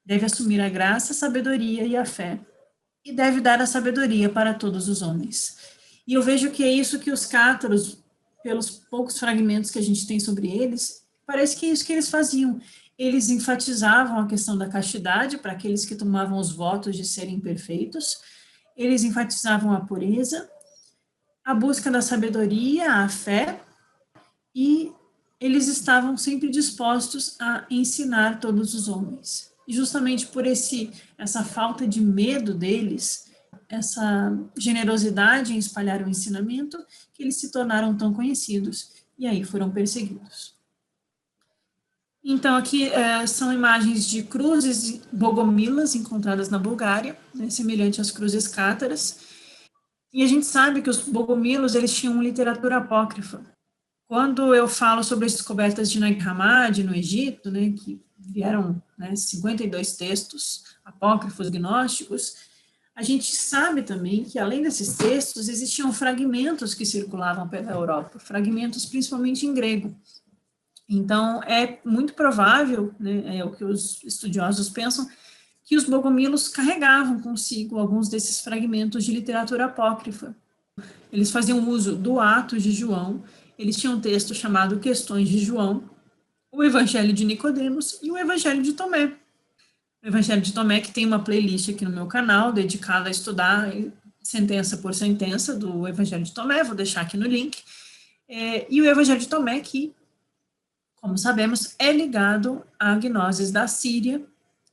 deve assumir a graça, a sabedoria e a fé, e deve dar a sabedoria para todos os homens. E eu vejo que é isso que os cátaros, pelos poucos fragmentos que a gente tem sobre eles, parece que é isso que eles faziam. Eles enfatizavam a questão da castidade para aqueles que tomavam os votos de serem perfeitos, eles enfatizavam a pureza, a busca da sabedoria, a fé, e eles estavam sempre dispostos a ensinar todos os homens. E justamente por essa falta de medo deles, essa generosidade em espalhar o ensinamento que eles se tornaram tão conhecidos e aí foram perseguidos. Então, aqui são imagens de cruzes bogomilas encontradas na Bulgária, né, semelhante às cruzes cátaras. E a gente sabe que os bogomilos, eles tinham literatura apócrifa. Quando eu falo sobre as descobertas de Nag Hammadi no Egito, né, que vieram 52 textos apócrifos gnósticos, a gente sabe também que, além desses textos, existiam fragmentos que circulavam pela Europa, fragmentos principalmente em grego. Então, é muito provável, né, é o que os estudiosos pensam, que os bogomilos carregavam consigo alguns desses fragmentos de literatura apócrifa. Eles faziam uso do Atos de João, eles tinham um texto chamado Questões de João, o Evangelho de Nicodemos e o Evangelho de Tomé. O Evangelho de Tomé, que tem uma playlist aqui no meu canal, dedicada a estudar sentença por sentença do Evangelho de Tomé, vou deixar aqui no link. E o Evangelho de Tomé, que, como sabemos, é ligado à Gnosis da Síria,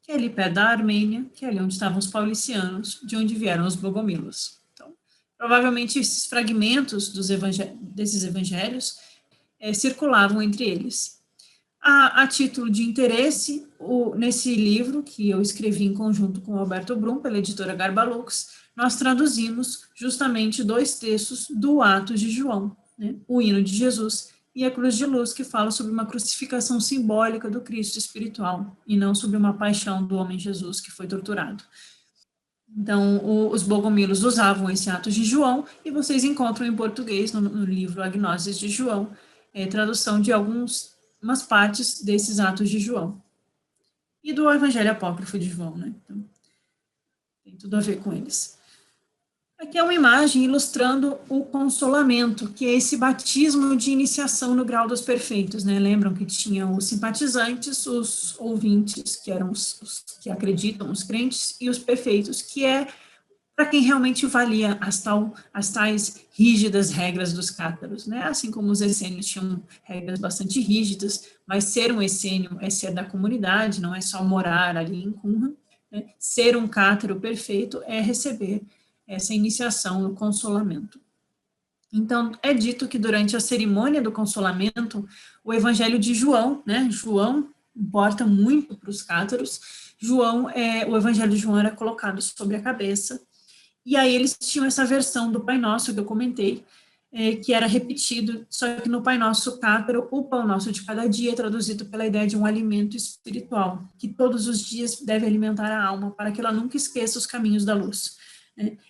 que é ali perto da Armênia, que é ali onde estavam os paulicianos, de onde vieram os bogomilos. Então, provavelmente esses fragmentos desses evangelhos circulavam entre eles. A título de interesse, nesse livro, que eu escrevi em conjunto com o Alberto Brum, pela editora Garbalux, nós traduzimos justamente 2 textos do Atos de João, né, o Hino de Jesus e a Cruz de Luz, que fala sobre uma crucificação simbólica do Cristo espiritual, e não sobre uma paixão do homem Jesus que foi torturado. Então, os bogomilos usavam esse Atos de João, e vocês encontram em português, no livro Agnoses de João, tradução de umas partes desses Atos de João. E do Evangelho Apócrifo de João, né? Então, tem tudo a ver com eles. Aqui é uma imagem ilustrando o consolamento, que é esse batismo de iniciação no grau dos perfeitos, né? Lembram que tinham os simpatizantes, os ouvintes, que eram os que acreditam, os crentes, e os perfeitos, que é para quem realmente valia as tais rígidas regras dos cátaros, né? Assim como os essênios tinham regras bastante rígidas, mas ser um essênio é ser da comunidade, não é só morar ali em Qumran, né? Ser um cátaro perfeito é receber essa iniciação no consolamento. Então, é dito que durante a cerimônia do consolamento, o evangelho de João, né, João importa muito para os cátaros, o evangelho de João era colocado sobre a cabeça, e aí eles tinham essa versão do Pai Nosso que eu comentei, que era repetido, só que no Pai Nosso cátaro, o Pão Nosso de cada dia é traduzido pela ideia de um alimento espiritual, que todos os dias deve alimentar a alma, para que ela nunca esqueça os caminhos da luz.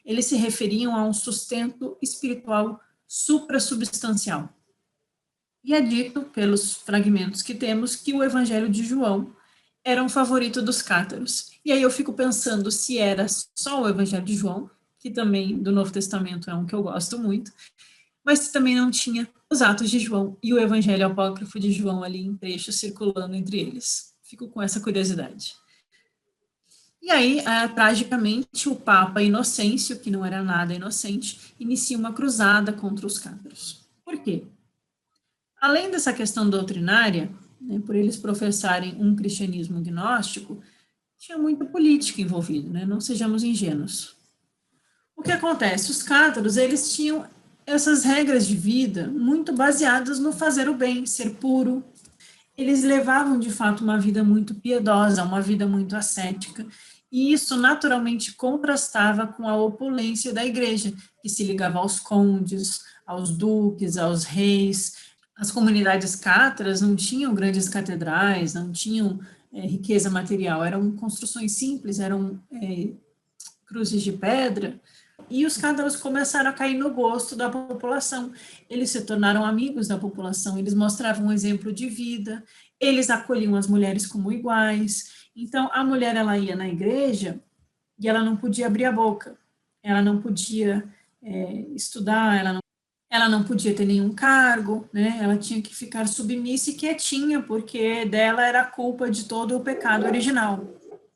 Eles se referiam a um sustento espiritual suprassubstancial. E é dito, pelos fragmentos que temos, que o Evangelho de João era um favorito dos cátaros. E aí eu fico pensando se era só o Evangelho de João, que também do Novo Testamento é um que eu gosto muito, mas se também não tinha os Atos de João e o Evangelho Apócrifo de João ali em trechos circulando entre eles. Fico com essa curiosidade. E aí, tragicamente, o Papa Inocêncio, que não era nada inocente, inicia uma cruzada contra os cátaros. Por quê? Além dessa questão doutrinária, né, por eles professarem um cristianismo gnóstico, tinha muita política envolvida, né? Não sejamos ingênuos. O que acontece? Os cátaros, eles tinham essas regras de vida muito baseadas no fazer o bem, ser puro. Eles levavam, de fato, uma vida muito piedosa, uma vida muito ascética, e isso naturalmente contrastava com a opulência da igreja, que se ligava aos condes, aos duques, aos reis. As comunidades cátaras não tinham grandes catedrais, não tinham riqueza material, eram construções simples, eram cruzes de pedra, e os cátaros começaram a cair no gosto da população. Eles se tornaram amigos da população, eles mostravam um exemplo de vida, eles acolhiam as mulheres como iguais. Então, a mulher, ela ia na igreja e ela não podia abrir a boca, ela não podia estudar, ela não podia ter nenhum cargo, né? Ela tinha que ficar submissa e quietinha, porque dela era a culpa de todo o pecado original.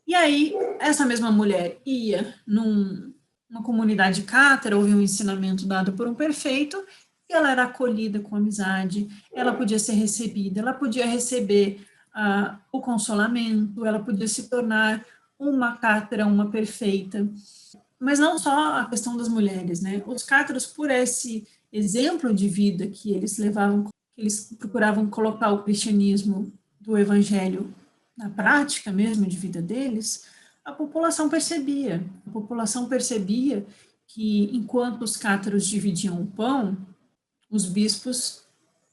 E aí, essa mesma mulher ia numa comunidade cátara, ouvia um ensinamento dado por um perfeito, e ela era acolhida com amizade, ela podia ser recebida, ela podia receber o consolamento, ela podia se tornar uma cátara, uma perfeita. Mas não só a questão das mulheres, né? Os cátaros, por esse exemplo de vida que eles levavam, que eles procuravam colocar o cristianismo do evangelho na prática mesmo de vida deles, a população percebia. A população percebia que enquanto os cátaros dividiam o pão, os bispos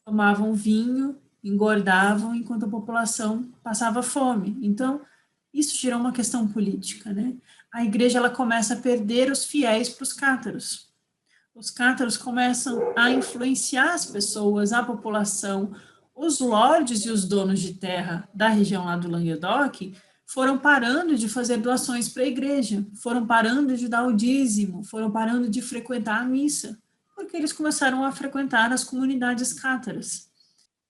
tomavam vinho, engordavam, enquanto a população passava fome. Então, isso gerou uma questão política, né? A igreja ela começa a perder os fiéis para os cátaros. Os cátaros começam a influenciar as pessoas, a população. Os lordes e os donos de terra da região lá do Languedoc foram parando de fazer doações para a igreja, foram parando de dar o dízimo, foram parando de frequentar a missa, porque eles começaram a frequentar as comunidades cátaras.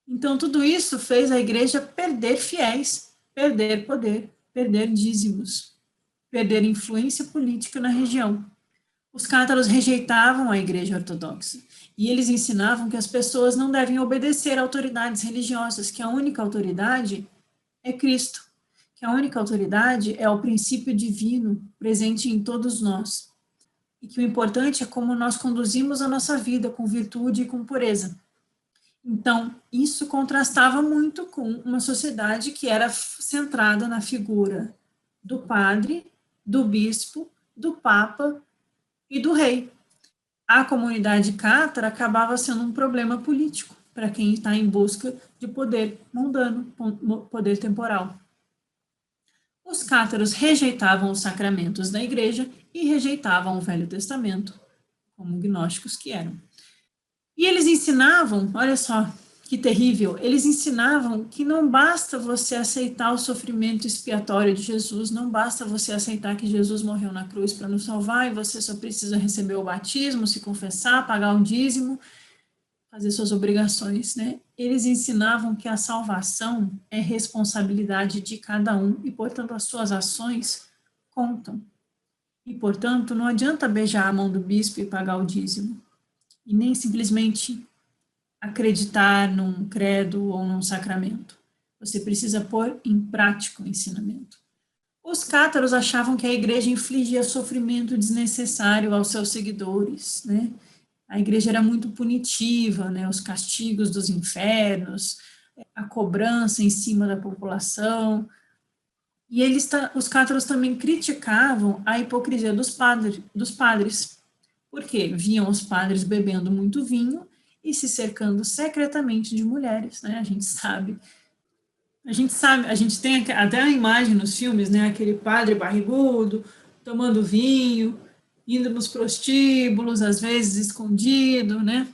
Então, tudo isso fez a igreja perder fiéis, perder poder, perder dízimos, perder influência política na região. Os cátaros rejeitavam a igreja ortodoxa e eles ensinavam que as pessoas não devem obedecer a autoridades religiosas, que a única autoridade é Cristo, que a única autoridade é o princípio divino presente em todos nós e que o importante é como nós conduzimos a nossa vida com virtude e com pureza. Então, isso contrastava muito com uma sociedade que era centrada na figura do padre, do bispo, do papa e do rei. A comunidade cátara acabava sendo um problema político para quem está em busca de poder mundano, poder temporal. Os cátaros rejeitavam os sacramentos da igreja e rejeitavam o Velho Testamento, como gnósticos que eram. E eles ensinavam, olha só que terrível, eles ensinavam que não basta você aceitar o sofrimento expiatório de Jesus, não basta você aceitar que Jesus morreu na cruz para nos salvar e você só precisa receber o batismo, se confessar, pagar um dízimo, fazer suas obrigações, né? Eles ensinavam que a salvação é responsabilidade de cada um e, portanto, as suas ações contam. E, portanto, não adianta beijar a mão do bispo e pagar o dízimo. E nem simplesmente acreditar num credo ou num sacramento. Você precisa pôr em prática o ensinamento. Os cátaros achavam que a igreja infligia sofrimento desnecessário aos seus seguidores, né? A igreja era muito punitiva, né? Os castigos dos infernos, a cobrança em cima da população. E os cátaros também criticavam a hipocrisia dos padres. Por quê? Viam os padres bebendo muito vinho e se cercando secretamente de mulheres, né? A gente tem até a imagem nos filmes, né? Aquele padre barrigudo, tomando vinho, indo nos prostíbulos, às vezes escondido, né?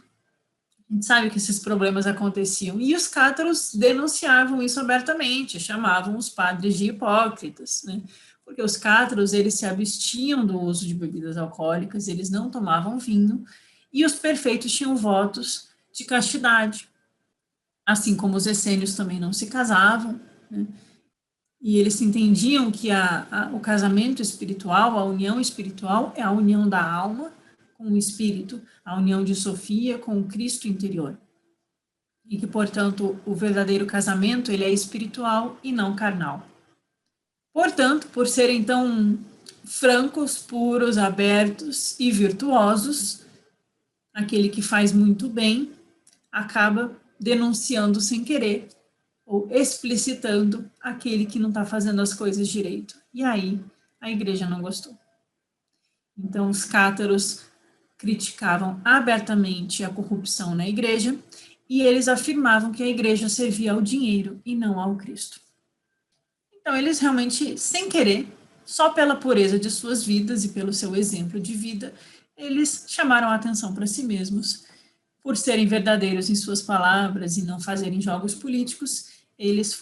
A gente sabe que esses problemas aconteciam. E os cátaros denunciavam isso abertamente, chamavam os padres de hipócritas, né? Porque os cátaros, eles se abstinham do uso de bebidas alcoólicas, eles não tomavam vinho, e os perfeitos tinham votos de castidade, assim como os essênios também não se casavam, né? E eles entendiam que o casamento espiritual, a união espiritual, é a união da alma com o espírito, a união de Sofia com o Cristo interior. E que, portanto, o verdadeiro casamento, ele é espiritual e não carnal. Portanto, por serem tão francos, puros, abertos e virtuosos, aquele que faz muito bem acaba denunciando sem querer ou explicitando aquele que não está fazendo as coisas direito. E aí a igreja não gostou. Então os cátaros criticavam abertamente a corrupção na igreja e eles afirmavam que a igreja servia ao dinheiro e não ao Cristo. Então eles realmente, sem querer, só pela pureza de suas vidas e pelo seu exemplo de vida, eles chamaram a atenção para si mesmos. Por serem verdadeiros em suas palavras e não fazerem jogos políticos, eles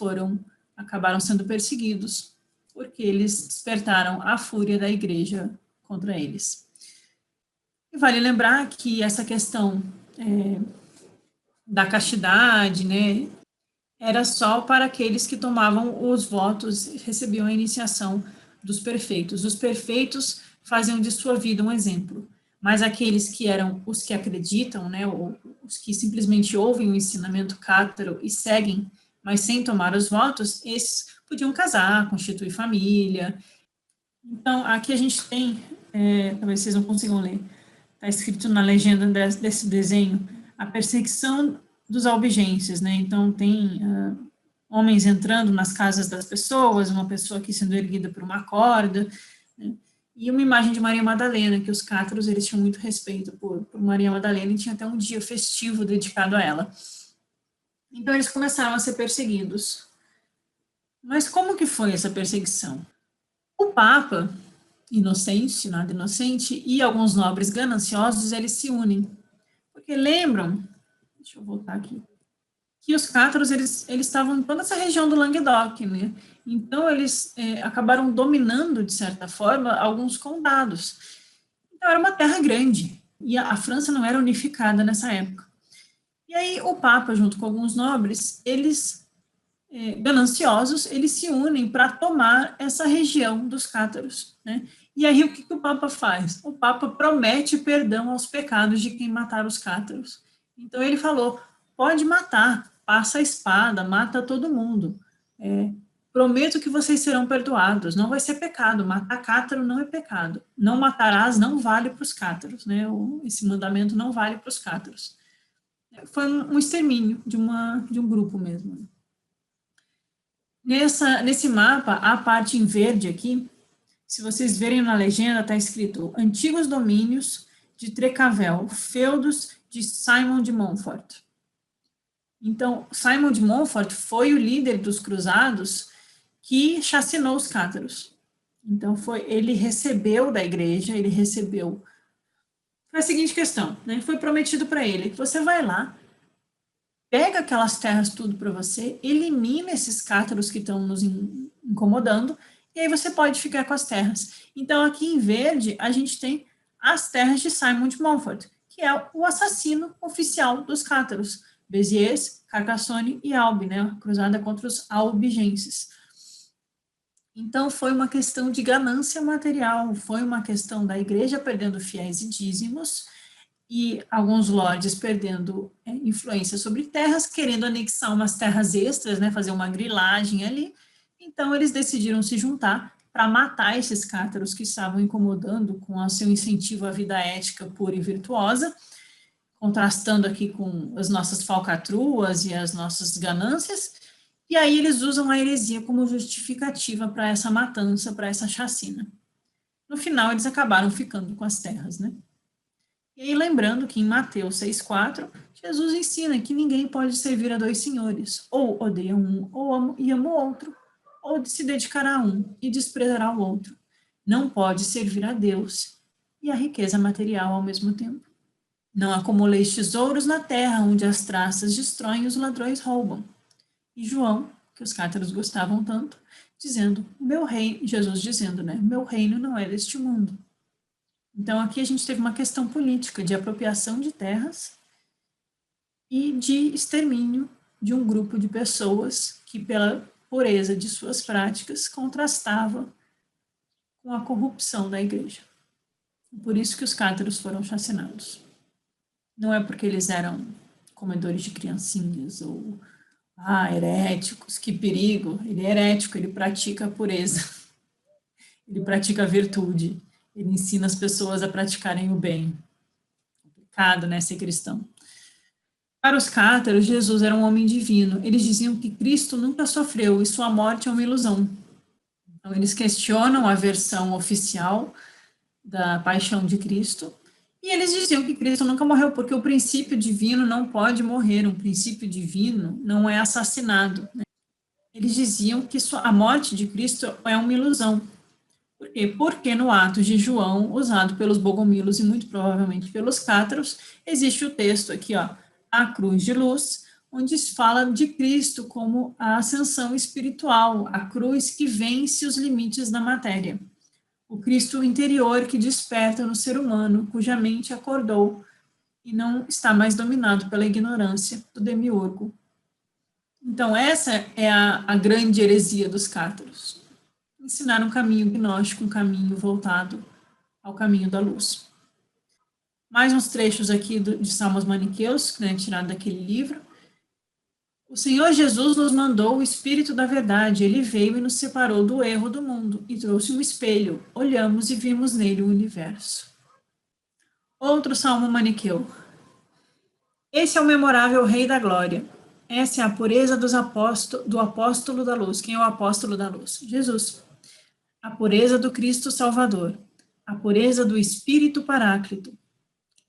acabaram sendo perseguidos, porque eles despertaram a fúria da igreja contra eles. E vale lembrar que essa questão da castidade, né, era só para aqueles que tomavam os votos e recebiam a iniciação dos perfeitos. Os perfeitos faziam de sua vida um exemplo, mas aqueles que eram os que acreditam, né, ou os que simplesmente ouvem o ensinamento cátaro e seguem, mas sem tomar os votos, esses podiam casar, constituir família. Então, aqui a gente tem talvez vocês não consigam ler, está escrito na legenda desse desenho, a perseguição dos albigenses, né? Então, tem homens entrando nas casas das pessoas, uma pessoa aqui sendo erguida por uma corda, né? E uma imagem de Maria Madalena, que os cátaros, eles tinham muito respeito por Maria Madalena, e tinha até um dia festivo dedicado a ela. Então, eles começaram a ser perseguidos. Mas como que foi essa perseguição? O Papa, inocente, nada inocente, e alguns nobres gananciosos, eles se unem. Porque lembram, deixa eu voltar aqui, que os cátaros, eles estavam em toda essa região do Languedoc, né? Então, eles acabaram dominando, de certa forma, alguns condados. Então, era uma terra grande, e a França não era unificada nessa época. E aí, o Papa, junto com alguns nobres, eles, gananciosos, eles se unem para tomar essa região dos cátaros, né? E aí, o que o Papa faz? O Papa promete perdão aos pecados de quem matar os cátaros. Então, ele falou, pode matar, passa a espada, mata todo mundo. Prometo que vocês serão perdoados, não vai ser pecado, matar cátaro não é pecado. Não matarás não vale para os cátaros, né? Esse mandamento não vale para os cátaros. Foi um extermínio de um grupo mesmo. Nesse mapa, a parte em verde aqui, se vocês verem na legenda, está escrito Antigos Domínios de Trecavel, feudos de Simon de Montfort. Então, Simon de Montfort foi o líder dos cruzados que chacinou os cátaros. Então, ele recebeu da igreja, foi a seguinte questão, né? Foi prometido para ele que você vai lá, pega aquelas terras tudo para você, elimina esses cátaros que estão nos incomodando, e aí você pode ficar com as terras. Então, aqui em verde, a gente tem as terras de Simon de Montfort, que é o assassino oficial dos cátaros, Béziers, Carcassonne e Albi, né? A cruzada contra os albigenses. Então, foi uma questão de ganância material, foi uma questão da igreja perdendo fiéis e dízimos, e alguns lordes perdendo influência sobre terras, querendo anexar umas terras extras, né, fazer uma grilagem ali. Então, eles decidiram se juntar para matar esses cátaros que estavam incomodando com o seu incentivo à vida ética pura e virtuosa, contrastando aqui com as nossas falcatruas e as nossas ganâncias, e aí eles usam a heresia como justificativa para essa matança, para essa chacina. No final, eles acabaram ficando com as terras, né? E aí, lembrando que em Mateus 6,4, Jesus ensina que ninguém pode servir a dois senhores, ou odeia um e ama o outro, ou se dedicará a um e desprezará o outro. Não pode servir a Deus e a riqueza material ao mesmo tempo. Não acumuleis tesouros na terra, onde as traças destroem e os ladrões roubam. E João, que os cátaros gostavam tanto, dizendo, meu reino, Jesus dizendo, né, meu reino não é deste mundo. Então, aqui a gente teve uma questão política de apropriação de terras e de extermínio de um grupo de pessoas que, pela pureza de suas práticas, contrastava com a corrupção da igreja. Por isso que os cátaros foram chacinados. Não é porque eles eram comedores de criancinhas ou heréticos, que perigo. Ele é herético, ele pratica a pureza, ele pratica a virtude, ele ensina as pessoas a praticarem o bem. Complicado, né, ser cristão. Para os cátaros, Jesus era um homem divino. Eles diziam que Cristo nunca sofreu e sua morte é uma ilusão. Então, eles questionam a versão oficial da paixão de Cristo, e eles diziam que Cristo nunca morreu, porque o princípio divino não pode morrer, um princípio divino não é assassinado. Né? Eles diziam que a morte de Cristo é uma ilusão. Por quê? Porque no Atos de João, usado pelos bogomilos e muito provavelmente pelos cátaros, existe o texto aqui, ó, a cruz de luz, onde se fala de Cristo como a ascensão espiritual, a cruz que vence os limites da matéria. O Cristo interior que desperta no ser humano, cuja mente acordou e não está mais dominado pela ignorância do demiurgo. Então, essa é a grande heresia dos cátaros. Ensinar um caminho gnóstico, um caminho voltado ao caminho da luz. Mais uns trechos aqui de Salmos Maniqueus, né, tirado daquele livro. O Senhor Jesus nos mandou o Espírito da verdade. Ele veio e nos separou do erro do mundo e trouxe um espelho. Olhamos e vimos nele o universo. Outro salmo maniqueu. Esse é o memorável Rei da Glória. Essa é a pureza do apóstolo da luz. Quem é o apóstolo da luz? Jesus. A pureza do Cristo Salvador. A pureza do Espírito Paráclito.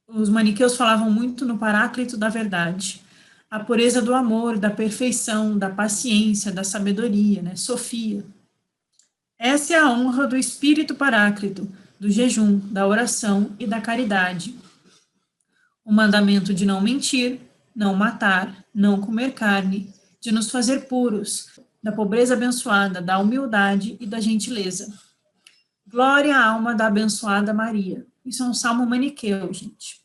Os maniqueus falavam muito no Paráclito da verdade. A pureza do amor, da perfeição, da paciência, da sabedoria, né? Sofia. Essa é a honra do Espírito Paráclito, do jejum, da oração e da caridade. O mandamento de não mentir, não matar, não comer carne, de nos fazer puros, da pobreza abençoada, da humildade e da gentileza. Glória à alma da abençoada Maria. Isso é um salmo maniqueu, gente.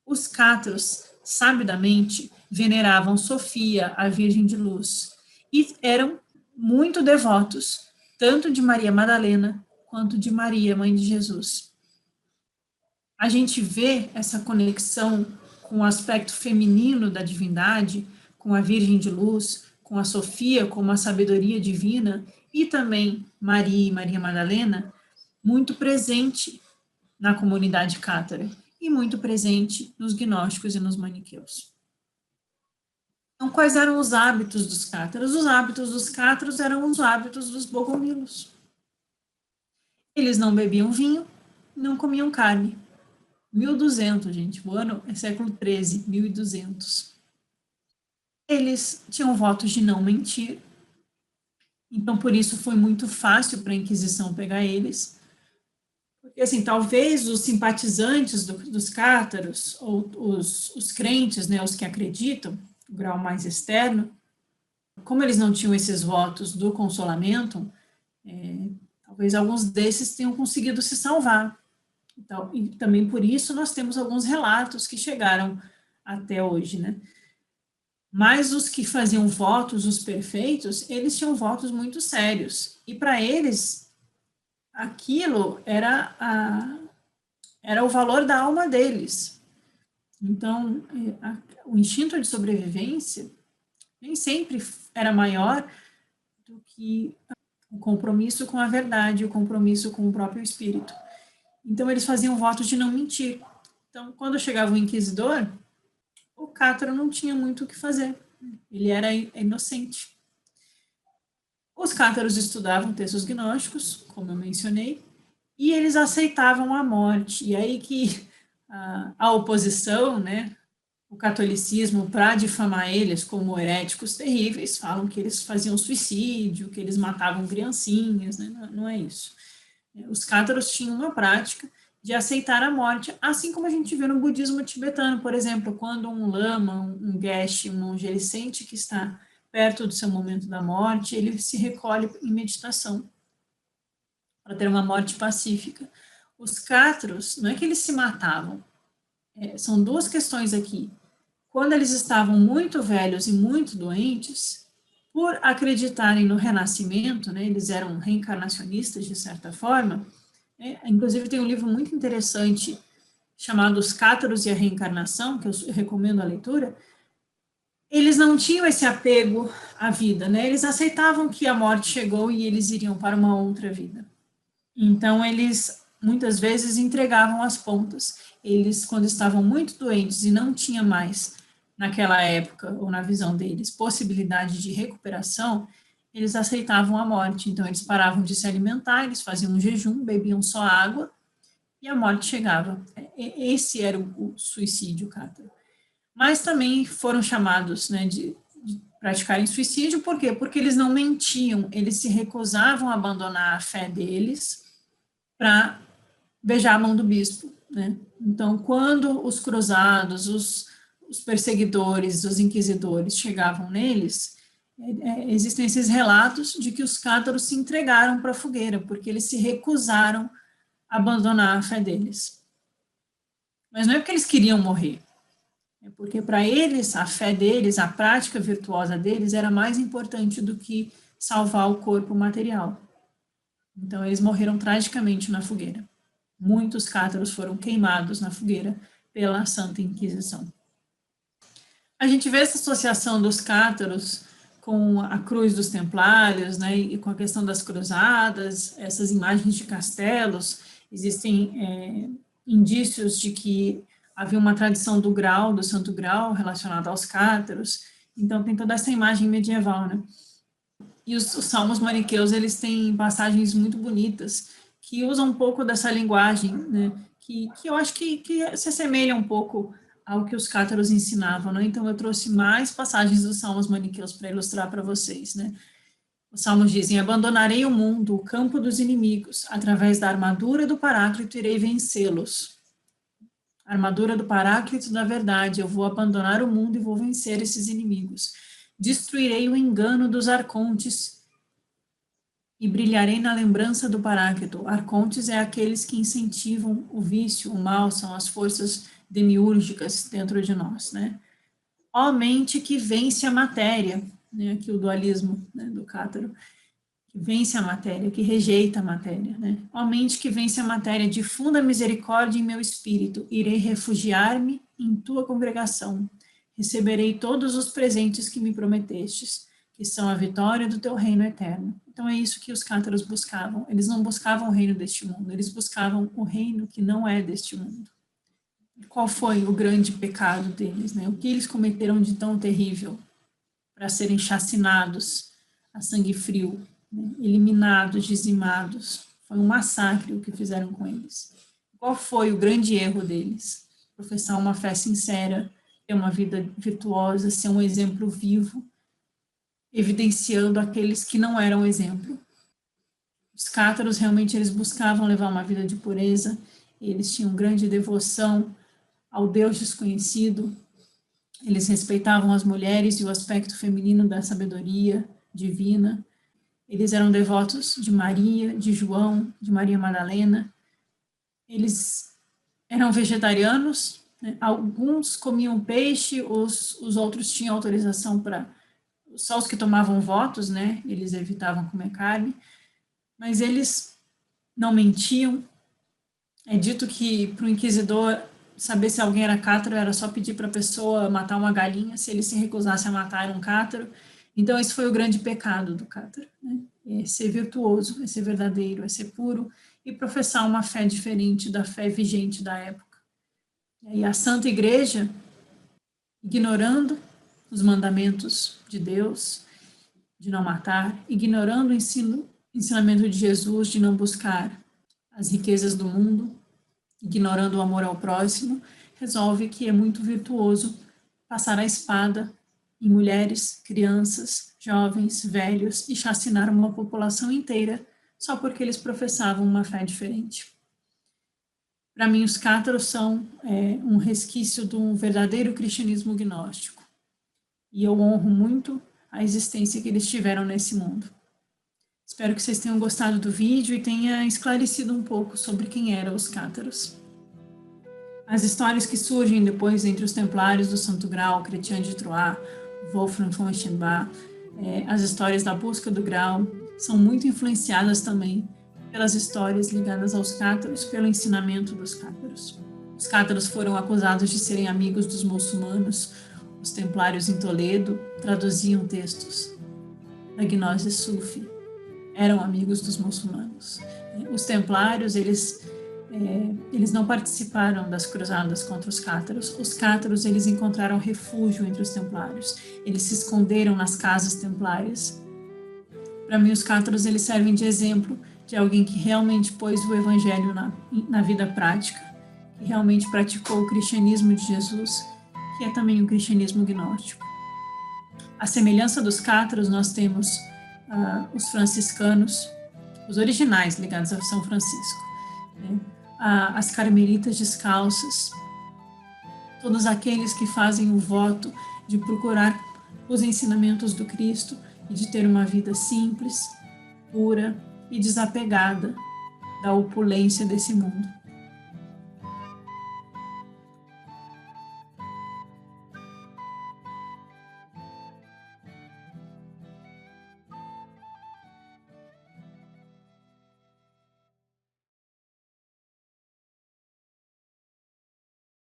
Os cátaros, sabidamente, veneravam Sofia, a Virgem de Luz, e eram muito devotos, tanto de Maria Madalena quanto de Maria, mãe de Jesus. A gente vê essa conexão com o aspecto feminino da divindade, com a Virgem de Luz, com a Sofia, como a sabedoria divina, e também Maria e Maria Madalena, muito presente na comunidade cátara e muito presente nos gnósticos e nos maniqueus. Então, quais eram os hábitos dos cátaros? Os hábitos dos cátaros eram os hábitos dos bogomilos. Eles não bebiam vinho, não comiam carne. 1200, gente, o ano é século 13, 1200. Eles tinham votos de não mentir, então por isso foi muito fácil para a Inquisição pegar eles. Porque, assim, talvez os simpatizantes dos cátaros, ou os crentes, né, os que acreditam, o grau mais externo, como eles não tinham esses votos do consolamento, talvez alguns desses tenham conseguido se salvar. Então, e também por isso nós temos alguns relatos que chegaram até hoje, né? Mas os que faziam votos, os perfeitos, eles tinham votos muito sérios. E para eles, aquilo era o valor da alma deles. Então, o instinto de sobrevivência nem sempre era maior do que o compromisso com a verdade, o compromisso com o próprio espírito. Então, eles faziam votos de não mentir. Então, quando chegava o inquisidor, o cátaro não tinha muito o que fazer. Ele era inocente. Os cátaros estudavam textos gnósticos, como eu mencionei, e eles aceitavam a morte. E aí que a oposição, né, o catolicismo, para difamar eles como heréticos terríveis, falam que eles faziam suicídio, que eles matavam criancinhas, né? Não é isso. Os cátaros tinham uma prática de aceitar a morte, assim como a gente vê no budismo tibetano, por exemplo, quando um lama, um geshe, um monge, ele sente que está perto do seu momento da morte, ele se recolhe em meditação para ter uma morte pacífica. Os cátaros, não é que eles se matavam, são duas questões aqui. Quando eles estavam muito velhos e muito doentes, por acreditarem no renascimento, né, eles eram reencarnacionistas de certa forma, inclusive tem um livro muito interessante chamado Os Cátaros e a Reencarnação, que eu recomendo a leitura. Eles não tinham esse apego à vida, né? Eles aceitavam que a morte chegou e eles iriam para uma outra vida. Então, eles muitas vezes entregavam as pontas. Eles, quando estavam muito doentes e não tinha mais, naquela época, ou na visão deles, possibilidade de recuperação, eles aceitavam a morte. Então, eles paravam de se alimentar, eles faziam um jejum, bebiam só água, e a morte chegava. Esse era o suicídio cátaro. Mas também foram chamados, né, de praticarem suicídio, por quê? Porque eles não mentiam, eles se recusavam a abandonar a fé deles para beijar a mão do bispo, né? Então, quando os cruzados, os perseguidores, os inquisidores chegavam neles, existem esses relatos de que os cátaros se entregaram para a fogueira, porque eles se recusaram a abandonar a fé deles. Mas não é porque eles queriam morrer, é porque para eles, a fé deles, a prática virtuosa deles era mais importante do que salvar o corpo material. Então, eles morreram tragicamente na fogueira. Muitos cátaros foram queimados na fogueira pela Santa Inquisição. A gente vê essa associação dos cátaros com a cruz dos templários, né, e com a questão das cruzadas, essas imagens de castelos, existem indícios de que havia uma tradição do grau, do Santo Grau, relacionada aos cátaros, então tem toda essa imagem medieval, né. E os salmos maniqueus, eles têm passagens muito bonitas, que usam um pouco dessa linguagem, né, que eu acho que se assemelha um pouco ao que os cátaros ensinavam, né? Então eu trouxe mais passagens dos salmos maniqueus para ilustrar para vocês, né. Os salmos dizem: abandonarei o mundo, o campo dos inimigos, através da armadura do Paráclito irei vencê-los. A armadura do Paráclito da verdade, eu vou abandonar o mundo e vou vencer esses inimigos. Destruirei o engano dos arcontes e brilharei na lembrança do Paráclito. Arcontes é aqueles que incentivam o vício, o mal, são as forças demiúrgicas dentro de nós, né? Ó mente que vence a matéria, né? Aqui o dualismo, né, do Cátaro, que vence a matéria, que rejeita a matéria, né? Ó mente que vence a matéria, difunda misericórdia em meu espírito, irei refugiar-me em tua congregação, receberei todos os presentes que me prometestes, que são a vitória do teu reino eterno. Então é isso que os cátaros buscavam, eles não buscavam o reino deste mundo, eles buscavam o reino que não é deste mundo. Qual foi o grande pecado deles, né? O que eles cometeram de tão terrível para serem chacinados a sangue frio, né? Eliminados, dizimados? Foi um massacre o que fizeram com eles. Qual foi o grande erro deles? Professar uma fé sincera, ter uma vida virtuosa, ser um exemplo vivo, evidenciando aqueles que não eram exemplo. Os cátaros realmente eles buscavam levar uma vida de pureza, eles tinham grande devoção ao Deus desconhecido, eles respeitavam as mulheres e o aspecto feminino da sabedoria divina, eles eram devotos de Maria, de João, de Maria Madalena, eles eram vegetarianos, né? Alguns comiam peixe, os outros tinham autorização para, só os que tomavam votos, né, eles evitavam comer carne, mas eles não mentiam. É dito que para o inquisidor saber se alguém era cátaro era só pedir para a pessoa matar uma galinha, se ele se recusasse a matar era um cátaro. Então esse foi o grande pecado do cátaro, né? É ser virtuoso, é ser verdadeiro, é ser puro e professar uma fé diferente da fé vigente da época. E a Santa Igreja, ignorando os mandamentos de Deus, de não matar, ignorando o ensinamento de Jesus de não buscar as riquezas do mundo, ignorando o amor ao próximo, resolve que é muito virtuoso passar a espada em mulheres, crianças, jovens, velhos e chacinar uma população inteira só porque eles professavam uma fé diferente. Para mim, os cátaros são um resquício de um verdadeiro cristianismo gnóstico. E eu honro muito a existência que eles tiveram nesse mundo. Espero que vocês tenham gostado do vídeo e tenha esclarecido um pouco sobre quem eram os cátaros. As histórias que surgem depois entre os templários do Santo Grau, Chrétien de Troyes, Wolfram von Eschenbach, as histórias da busca do grau, são muito influenciadas também pelas histórias ligadas aos cátaros, pelo ensinamento dos cátaros. Os cátaros foram acusados de serem amigos dos muçulmanos. Os templários em Toledo traduziam textos da gnose sufi, eram amigos dos muçulmanos. Os templários, eles não participaram das cruzadas contra os cátaros. Os cátaros, eles encontraram refúgio entre os templários. Eles se esconderam nas casas templárias. Para mim, os cátaros, eles servem de exemplo de alguém que realmente pôs o evangelho na vida prática, que realmente praticou o cristianismo de Jesus, que é também o cristianismo gnóstico. À semelhança dos cátaros, nós temos os franciscanos, os originais ligados a São Francisco, né? As carmelitas descalças, todos aqueles que fazem o voto de procurar os ensinamentos do Cristo e de ter uma vida simples, pura e desapegada da opulência desse mundo.